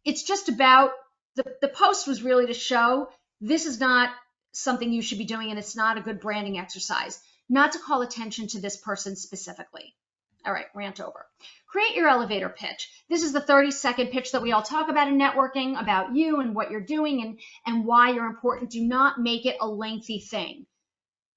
It's just about, the post was really to show this is not something you should be doing, and it's not a good branding exercise, not to call attention to this person specifically. All right, rant over. Create your elevator pitch. This is the 30-second pitch that we all talk about in networking, about you and what you're doing and why you're important. Do not make it a lengthy thing.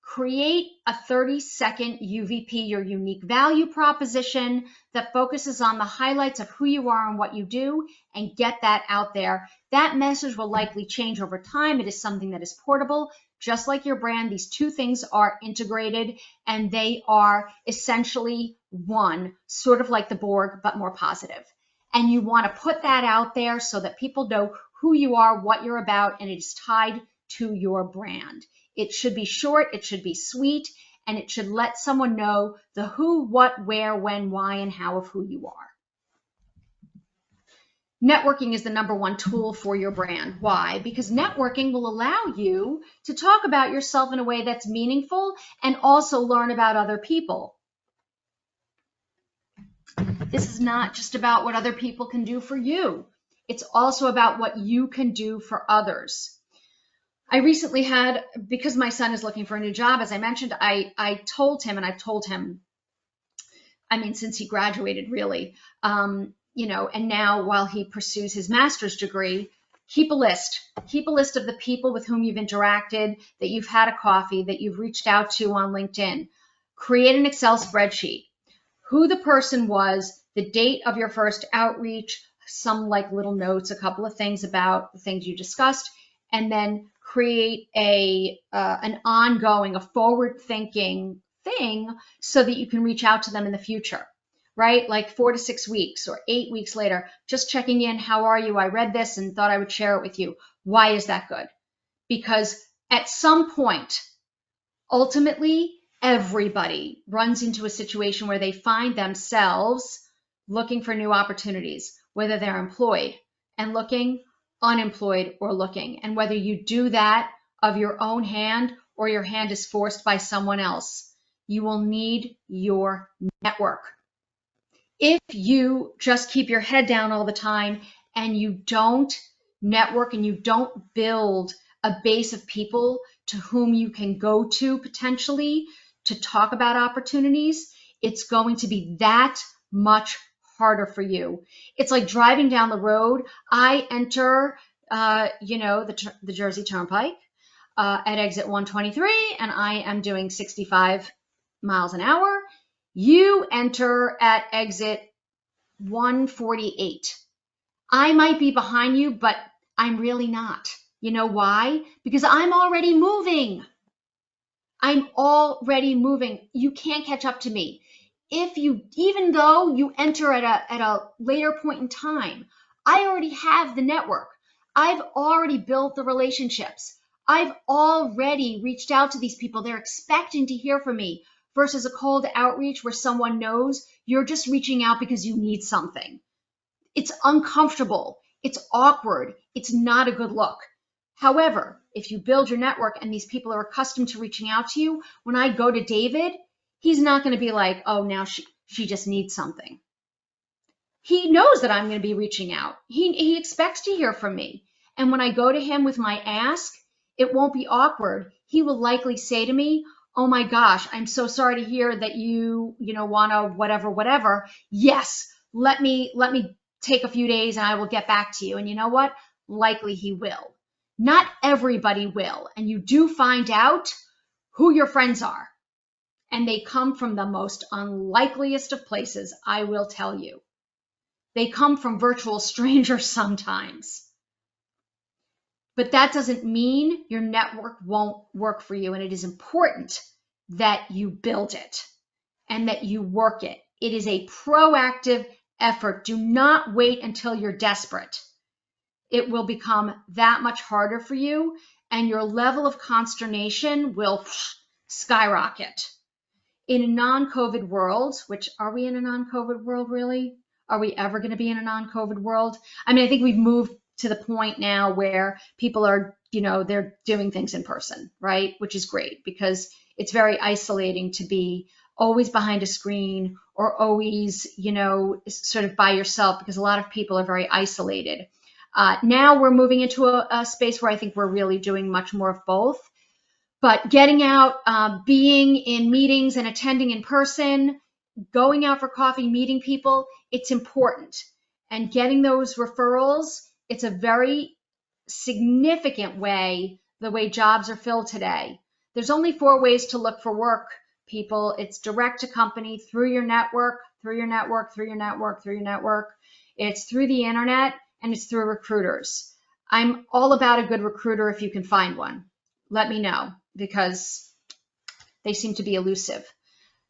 Create a 30-second UVP, your unique value proposition, that focuses on the highlights of who you are and what you do, and get that out there. That message will likely change over time. It is something that is portable. Just like your brand, these two things are integrated, and they are essentially one, sort of like the Borg, but more positive. And you want to put that out there so that people know who you are, what you're about, and it is tied to your brand. It should be short, it should be sweet, and it should let someone know the who, what, where, when, why, and how of who you are. Networking is the #1 tool for your brand. Why? Because networking will allow you to talk about yourself in a way that's meaningful and also learn about other people. This is not just about what other people can do for you. It's also about what you can do for others. I recently had, because my son is looking for a new job, as I mentioned, I told him, and I've told him, I mean, since he graduated, really, you know, and now while he pursues his master's degree, keep a list. Keep a list of the people with whom you've interacted, that you've had a coffee, that you've reached out to on LinkedIn. Create an Excel spreadsheet. Who the person was, the date of your first outreach, some like little notes, a couple of things about the things you discussed, and then create an ongoing, a forward-thinking thing so that you can reach out to them in the future, right? Like 4 to 6 weeks or 8 weeks later, just checking in. How are you? I read this and thought I would share it with you. Why is that good? Because at some point, ultimately, everybody runs into a situation where they find themselves looking for new opportunities, whether they're employed and looking, unemployed or looking. And whether you do that of your own hand or your hand is forced by someone else, you will need your network. If you just keep your head down all the time and you don't network and you don't build a base of people to whom you can go to potentially to talk about opportunities, it's going to be that much harder for you. It's like driving down the road. I enter, you know, the Jersey Turnpike at exit 123, and I am doing 65 miles an hour. You enter at exit 148. I might be behind you, but I'm really not. You know why? Because I'm already moving. I'm already moving. You can't catch up to me. Even though you enter at a later point in time, I already have the network. I've already built the relationships. I've already reached out to these people. They're expecting to hear from me versus a cold outreach where someone knows you're just reaching out because you need something. It's uncomfortable. It's awkward. It's not a good look. However, if you build your network and these people are accustomed to reaching out to you, when I go to David, he's not going to be like, oh, now she just needs something. He knows that I'm going to be reaching out. He expects to hear from me. And when I go to him with my ask, it won't be awkward. He will likely say to me, oh my gosh, I'm so sorry to hear that you want to whatever. Yes, let me take a few days and I will get back to you. And you know what? Likely he will. Not everybody will. And you do find out who your friends are. And they come from the most unlikeliest of places, I will tell you. They come from virtual strangers sometimes. But that doesn't mean your network won't work for you. And it is important that you build it and that you work it. It is a proactive effort. Do not wait until you're desperate. It will become that much harder for you, and your level of consternation will skyrocket. In a non-COVID world, which, are we in a non-COVID world really? Are we ever going to be in a non-COVID world? I mean, I think we've moved to the point now where people are, they're doing things in person, right? Which is great, because it's very isolating to be always behind a screen or always, sort of by yourself, because a lot of people are very isolated. Now we're moving into a space where I think we're really doing much more of both. But getting out, being in meetings and attending in person, going out for coffee, meeting people, it's important. And getting those referrals, it's a very significant way, the way jobs are filled today. There's only 4 ways to look for work, people. It's direct to company, through your network, through your network, through your network, through your network. It's through the internet, and it's through recruiters. I'm all about a good recruiter if you can find one. Let me know, because they seem to be elusive.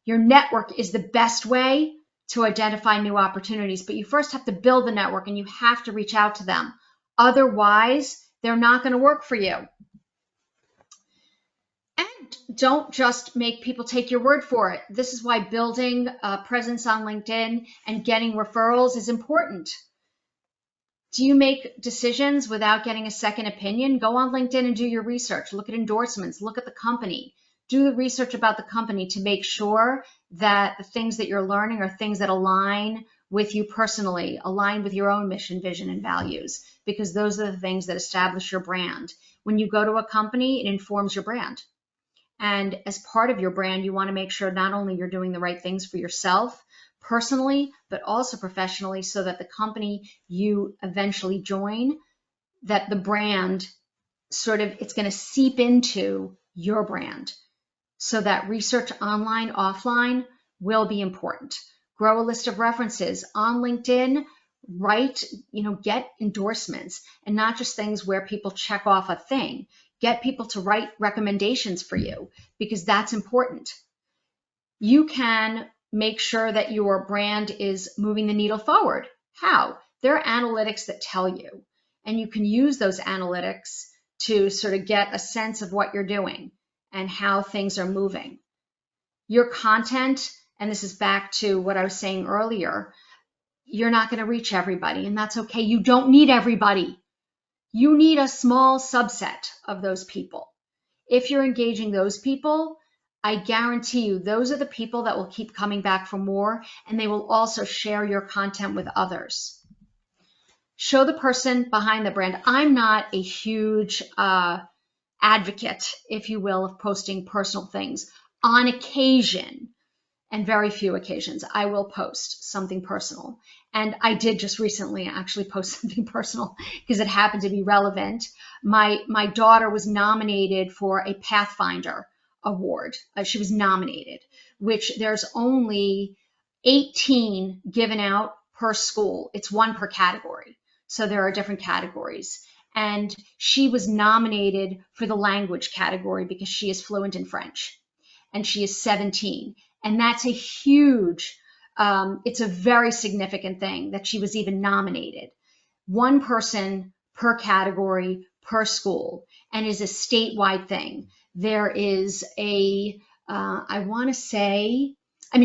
Your network is the best way to identify new opportunities, but you first have to build the network and you have to reach out to them. Otherwise, they're not going to work for you. And don't just make people take your word for it. This is why building a presence on LinkedIn and getting referrals is important. Do you make decisions without getting a second opinion? Go on LinkedIn and do your research. Look at endorsements. Look at the company. Do the research about the company to make sure that the things that you're learning are things that align with you personally, align with your own mission, vision, and values, because those are the things that establish your brand. When you go to a company, it informs your brand. And as part of your brand, you want to make sure not only you're doing the right things for yourself personally, but also professionally, so that the company you eventually join, that the brand it's going to seep into your brand. So that research online, offline will be important. Grow a list of references on LinkedIn. Write, get endorsements, and not just things where people check off a thing. Get people to write recommendations for you, because that's important. You can make sure that your brand is moving the needle forward. How? There are analytics that tell you, and you can use those analytics to sort of get a sense of what you're doing and how things are moving. Your content, and this is back to what I was saying earlier, you're not going to reach everybody, and that's okay. You don't need everybody. You need a small subset of those people. If you're engaging those people, I guarantee you those are the people that will keep coming back for more, and they will also share your content with others. Show the person behind the brand. I'm not a huge advocate, if you will, of posting personal things. On occasion, and very few occasions, I will post something personal. And I did just recently actually post something personal because it happened to be relevant. My daughter was nominated for a Pathfinder award. She was nominated, which there's only 18 given out per school. It's 1 per category. So there are different categories. And she was nominated for the language category because she is fluent in French. And she is 17. And that's a huge, it's a very significant thing that she was even nominated. 1 person per category per school, and is a statewide thing. There is I want to say,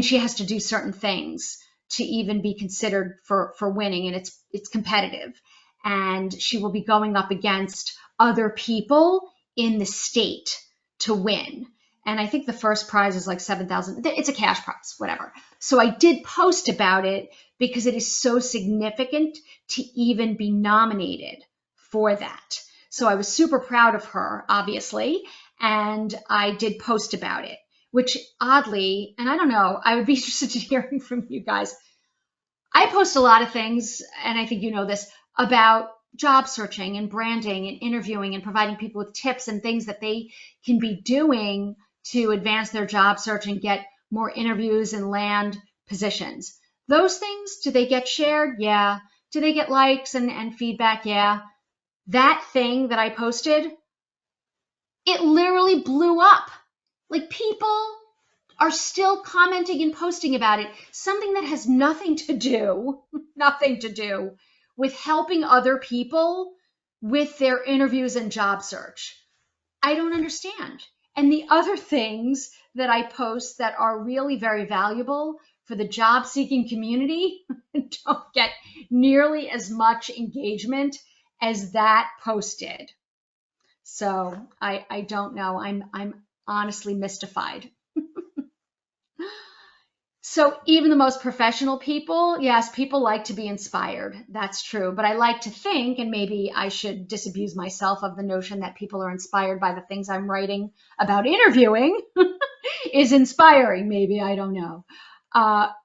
she has to do certain things to even be considered for winning, and it's competitive. and she will be going up against other people in the state to win. And I think the first prize is like $7,000. It's a cash prize, whatever. So I did post about it because it is so significant to even be nominated for that. So I was super proud of her, obviously, and I did post about it, which oddly, and I don't know, I would be interested in hearing from you guys. I post a lot of things, and I think you know this, about job searching and branding and interviewing and providing people with tips and things that they can be doing to advance their job search and get more interviews and land positions. Those things, do they get shared? Yeah. Do they get likes and feedback? Yeah. That thing that I posted, it literally blew up. Like, people are still commenting and posting about it. Something that has nothing to do with helping other people with their interviews and job search. I don't understand. And the other things that I post that are really very valuable for the job seeking community don't get nearly as much engagement as that posted. So I don't know. I'm honestly mystified. So even the most professional people, yes, people like to be inspired. That's true. But I like to think, and maybe I should disabuse myself of the notion that people are inspired by the things I'm writing about interviewing is inspiring. Maybe, I don't know.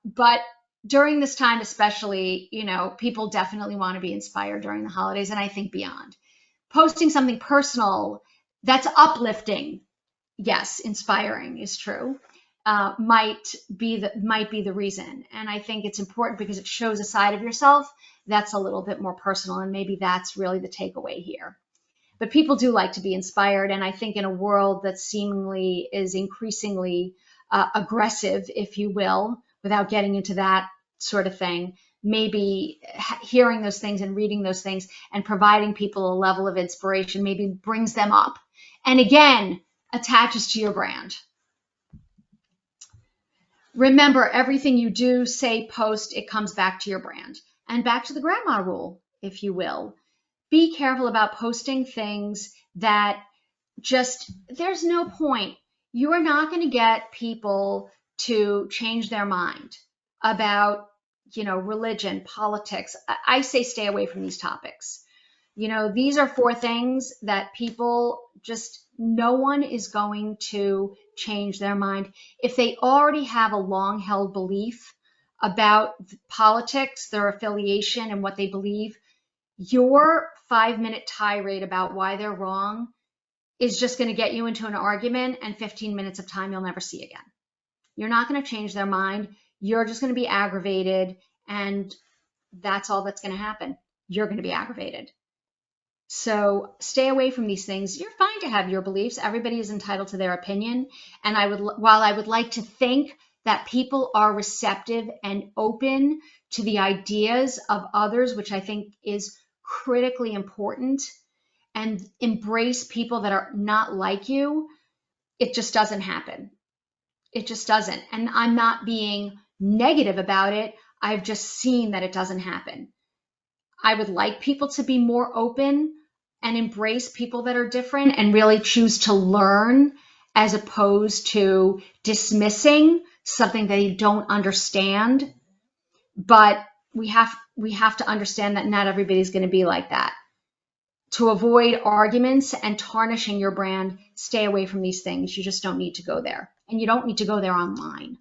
But during this time, especially, you know, people definitely want to be inspired during the holidays, and I think beyond. Posting something personal that's uplifting, yes, inspiring is true. Might be the reason. And I think it's important because it shows a side of yourself that's a little bit more personal, and maybe that's really the takeaway here. But people do like to be inspired, and I think in a world that seemingly is increasingly aggressive, if you will, without getting into that sort of thing, maybe hearing those things and reading those things and providing people a level of inspiration maybe brings them up, and again, attaches to your brand. Remember, everything you do, say, post, it comes back to your brand. And back to the grandma rule, if you will. Be careful about posting things that just, there's no point. You are not going to get people to change their mind about, you know, religion, politics. I say stay away from these topics. You know, these are 4 things that people just, no one is going to change their mind. If they already have a long held belief about politics, their affiliation, and what they believe, your 5-minute tirade about why they're wrong is just going to get you into an argument and 15 minutes of time you'll never see again. You're not going to change their mind. You're just going to be aggravated, and that's all that's going to happen. You're going to be aggravated. So stay away from these things. You're fine to have your beliefs. Everybody is entitled to their opinion. And while I would like to think that people are receptive and open to the ideas of others, which I think is critically important, and embrace people that are not like you, it just doesn't happen. It just doesn't. And I'm not being negative about it. I've just seen that it doesn't happen. I would like people to be more open and embrace people that are different and really choose to learn, as opposed to dismissing something they don't understand. But we have to understand that not everybody's going to be like that. To avoid arguments and tarnishing your brand, stay away from these things. You just don't need to go there. And you don't need to go there online.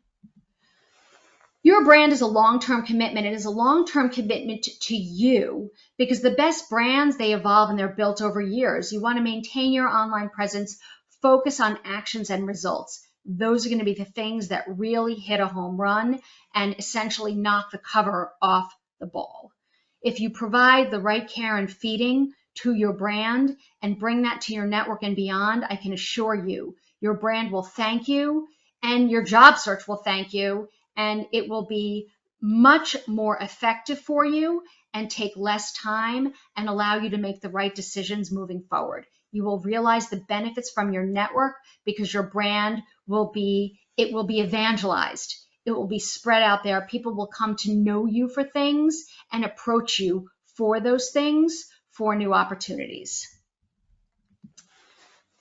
Your brand is a long-term commitment. It is a long-term commitment to you, because the best brands, they evolve and they're built over years. You want to maintain your online presence, focus on actions and results. Those are going to be the things that really hit a home run and essentially knock the cover off the ball. If you provide the right care and feeding to your brand and bring that to your network and beyond, I can assure you, your brand will thank you, and your job search will thank you, and it will be much more effective for you and take less time and allow you to make the right decisions moving forward. You will realize the benefits from your network because your brand will be evangelized. It will be spread out there. People will come to know you for things and approach you for those things for new opportunities.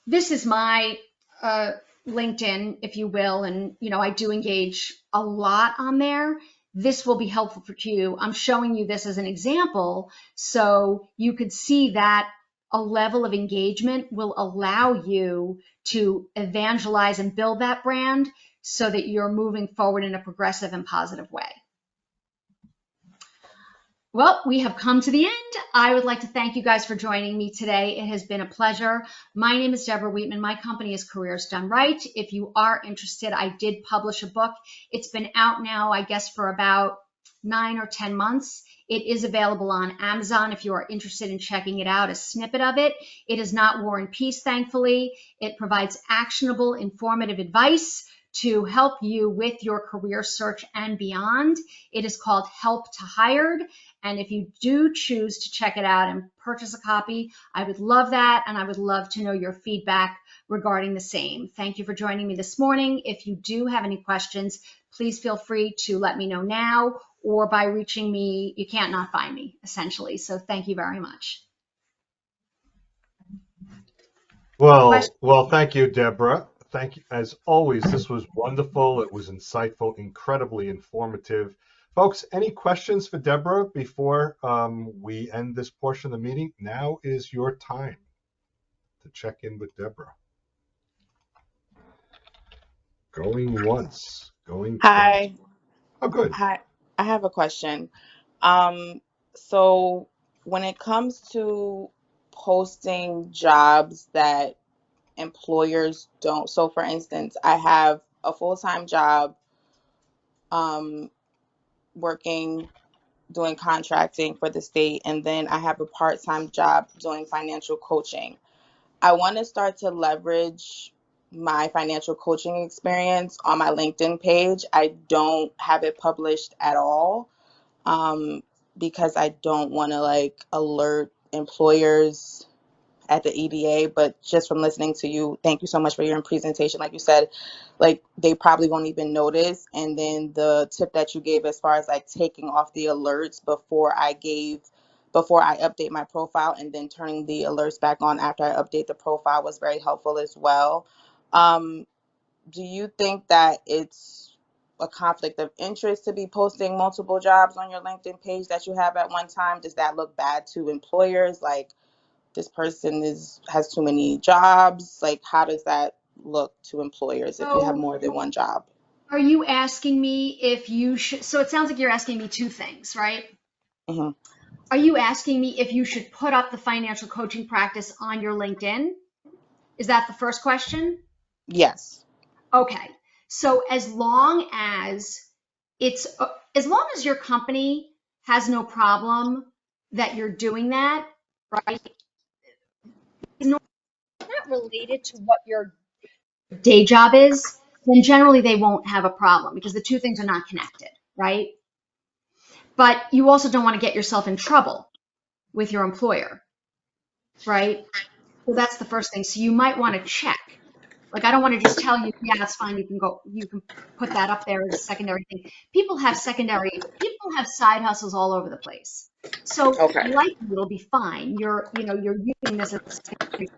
This is my LinkedIn, if you will, and I do engage a lot on there. This will be helpful for you. I'm showing you this as an example so you could see that a level of engagement will allow you to evangelize and build that brand so that you're moving forward in a progressive and positive way. Well, we have come to the end. I would like to thank you guys for joining me today. It has been a pleasure. My name is Debra Wheatman. My company is Careers Done Right. If you are interested, I did publish a book. It's been out now, I guess, for about 9 or 10 months. It is available on Amazon if you are interested in checking it out, a snippet of it. It is not War and Peace, thankfully. It provides actionable, informative advice to help you with your career search and beyond. It is called Help to Hired. And if you do choose to check it out and purchase a copy, I would love that. And I would love to know your feedback regarding the same. Thank you for joining me this morning. If you do have any questions, please feel free to let me know now or by reaching me. You can't not find me, essentially. So thank you very much. Well, thank you, Deborah. Thank you. As always, this was wonderful. It was insightful, incredibly informative. Folks, any questions for Deborah before we end this portion of the meeting? Now is your time to check in with Deborah. Going once, going Hi. twice. Oh, good. Hi. I have a question. So when it comes to posting jobs that employers don't, so for instance, I have a full-time job, working, doing contracting for the state, and then I have a part-time job doing financial coaching. I want to start to leverage my financial coaching experience on my LinkedIn page. I don't have it published at all, because I don't want to alert employers at the EDA. But just from listening to you, thank you so much for your presentation. Like you said, they probably won't even notice. And then the tip that you gave as far as taking off the alerts before I update my profile and then turning the alerts back on after I update the profile was very helpful as well. Do you think that it's a conflict of interest to be posting multiple jobs on your LinkedIn page that you have at one time? Does that look bad to employers? Like, this person has too many jobs? How does that look to employers if you have more than one job? Are you asking me if you should? So it sounds like you're asking me two things, right? Mm-hmm. Are you asking me if you should put up the financial coaching practice on your LinkedIn? Is that the first question? Yes. Okay. So as long as your company has no problem that you're doing that, right? It's not related to what your day job is, then generally they won't have a problem because the two things are not connected, right? But you also don't want to get yourself in trouble with your employer, right? So that's the first thing. So you might want to check. I don't want to just tell you, yeah, that's fine. You can put that up there as a secondary thing. People have side hustles all over the place. So Okay. likely it'll be fine. You're using this as a secondary.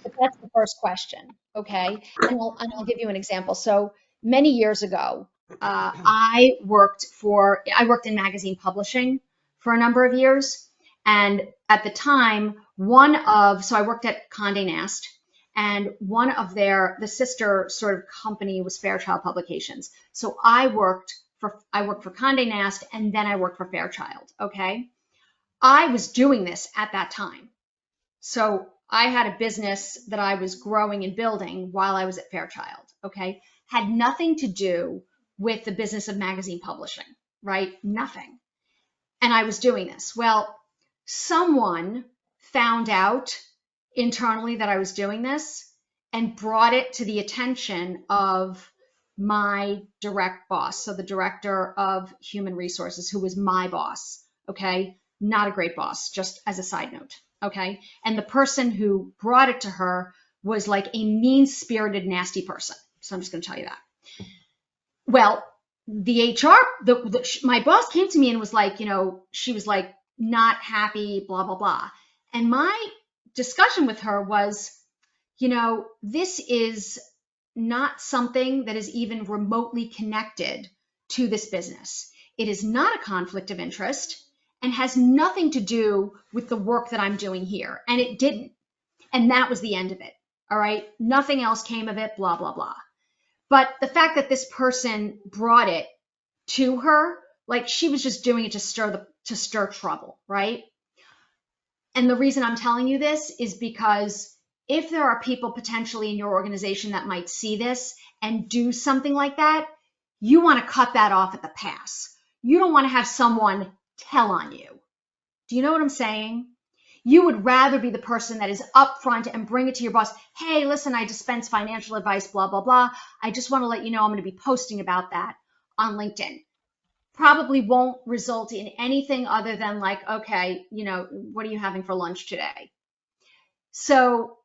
But that's the first question, okay? And I'll give you an example. So many years ago, I worked in magazine publishing for a number of years, and at the time, so I worked at Condé Nast, and one of the sister sort of company was Fairchild Publications. So I worked for Condé Nast, and then I worked for Fairchild. Okay, I was doing this at that time. So I had a business that I was growing and building while I was at Fairchild, okay? Had nothing to do with the business of magazine publishing, right? Nothing. And I was doing this. Well, someone found out internally that I was doing this and brought it to the attention of my direct boss. So the director of human resources, who was my boss, okay? Not a great boss, just as a side note. Okay. And the person who brought it to her was like a mean-spirited, nasty person. So I'm just going to tell you that. Well, the HR, my boss came to me and was like, she was like not happy, blah, blah, blah. And my discussion with her was, this is not something that is even remotely connected to this business. It is not a conflict of interest and has nothing to do with the work that I'm doing here. And it didn't. And that was the end of it. All right. Nothing else came of it, blah, blah, blah. But the fact that this person brought it to her, like she was just doing it to stir trouble, right? And the reason I'm telling you this is because if there are people potentially in your organization that might see this and do something like that, you want to cut that off at the pass. You don't want to have someone tell on you. Do you know what I'm saying? You would rather be the person that is upfront and bring it to your boss. Hey, listen, I dispense financial advice, blah, blah, blah. I just want to let you know I'm going to be posting about that on LinkedIn. Probably won't result in anything other than like, okay, what are you having for lunch today? So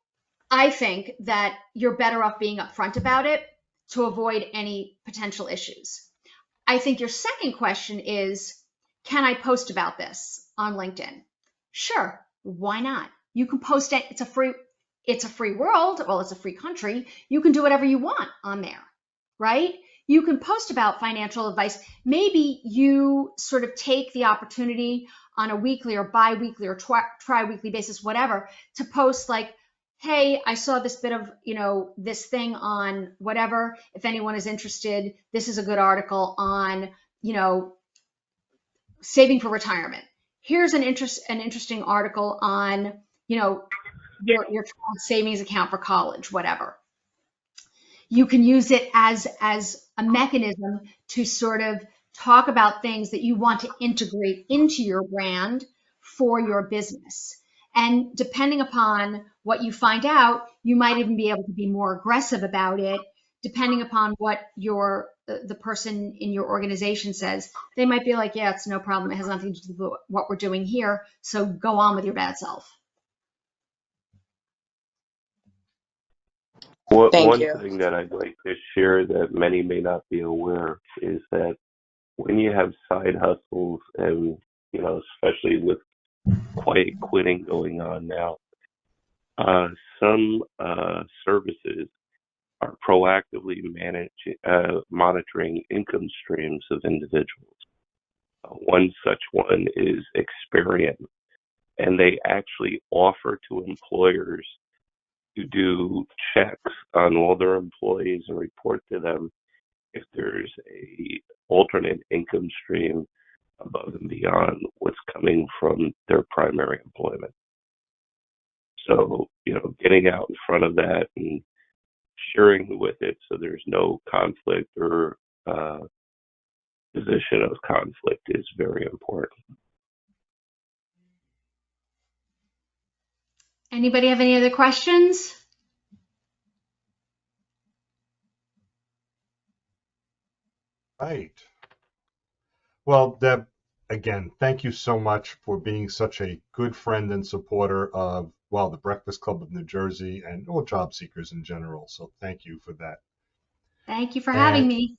I think that you're better off being upfront about it to avoid any potential issues. I think your second question is, can I post about this on LinkedIn? Sure, why not? You can post it. It's a free world. Well, it's a free country. You can do whatever you want on there, right? You can post about financial advice. Maybe you sort of take the opportunity on a weekly or bi-weekly or tri-weekly basis, whatever, to post like, hey, I saw this bit of, this thing on whatever. If anyone is interested, this is a good article on, saving for retirement. Here's an interesting article on, your savings account for college, whatever. You can use it as a mechanism to sort of talk about things that you want to integrate into your brand for your business. And depending upon what you find out, you might even be able to be more aggressive about it. Depending upon what the person in your organization says, they might be like, yeah, it's no problem. It has nothing to do with what we're doing here. So go on with your bad self. Thank One you. thing that I'd like to share that many may not be aware is that when you have side hustles and, especially with quiet quitting going on now, some services are proactively monitoring income streams of individuals. One such one is Experian, and they actually offer to employers to do checks on all their employees and report to them if there's a alternate income stream above and beyond what's coming from their primary employment. So, getting out in front of that and sharing with it so there's no conflict or position of conflict is very important. Anybody have any other questions? Right. Well, Deb, again, thank you so much for being such a good friend and supporter of, well, the Breakfast Club of New Jersey and all job seekers in general. So thank you for that. Thank you for having me.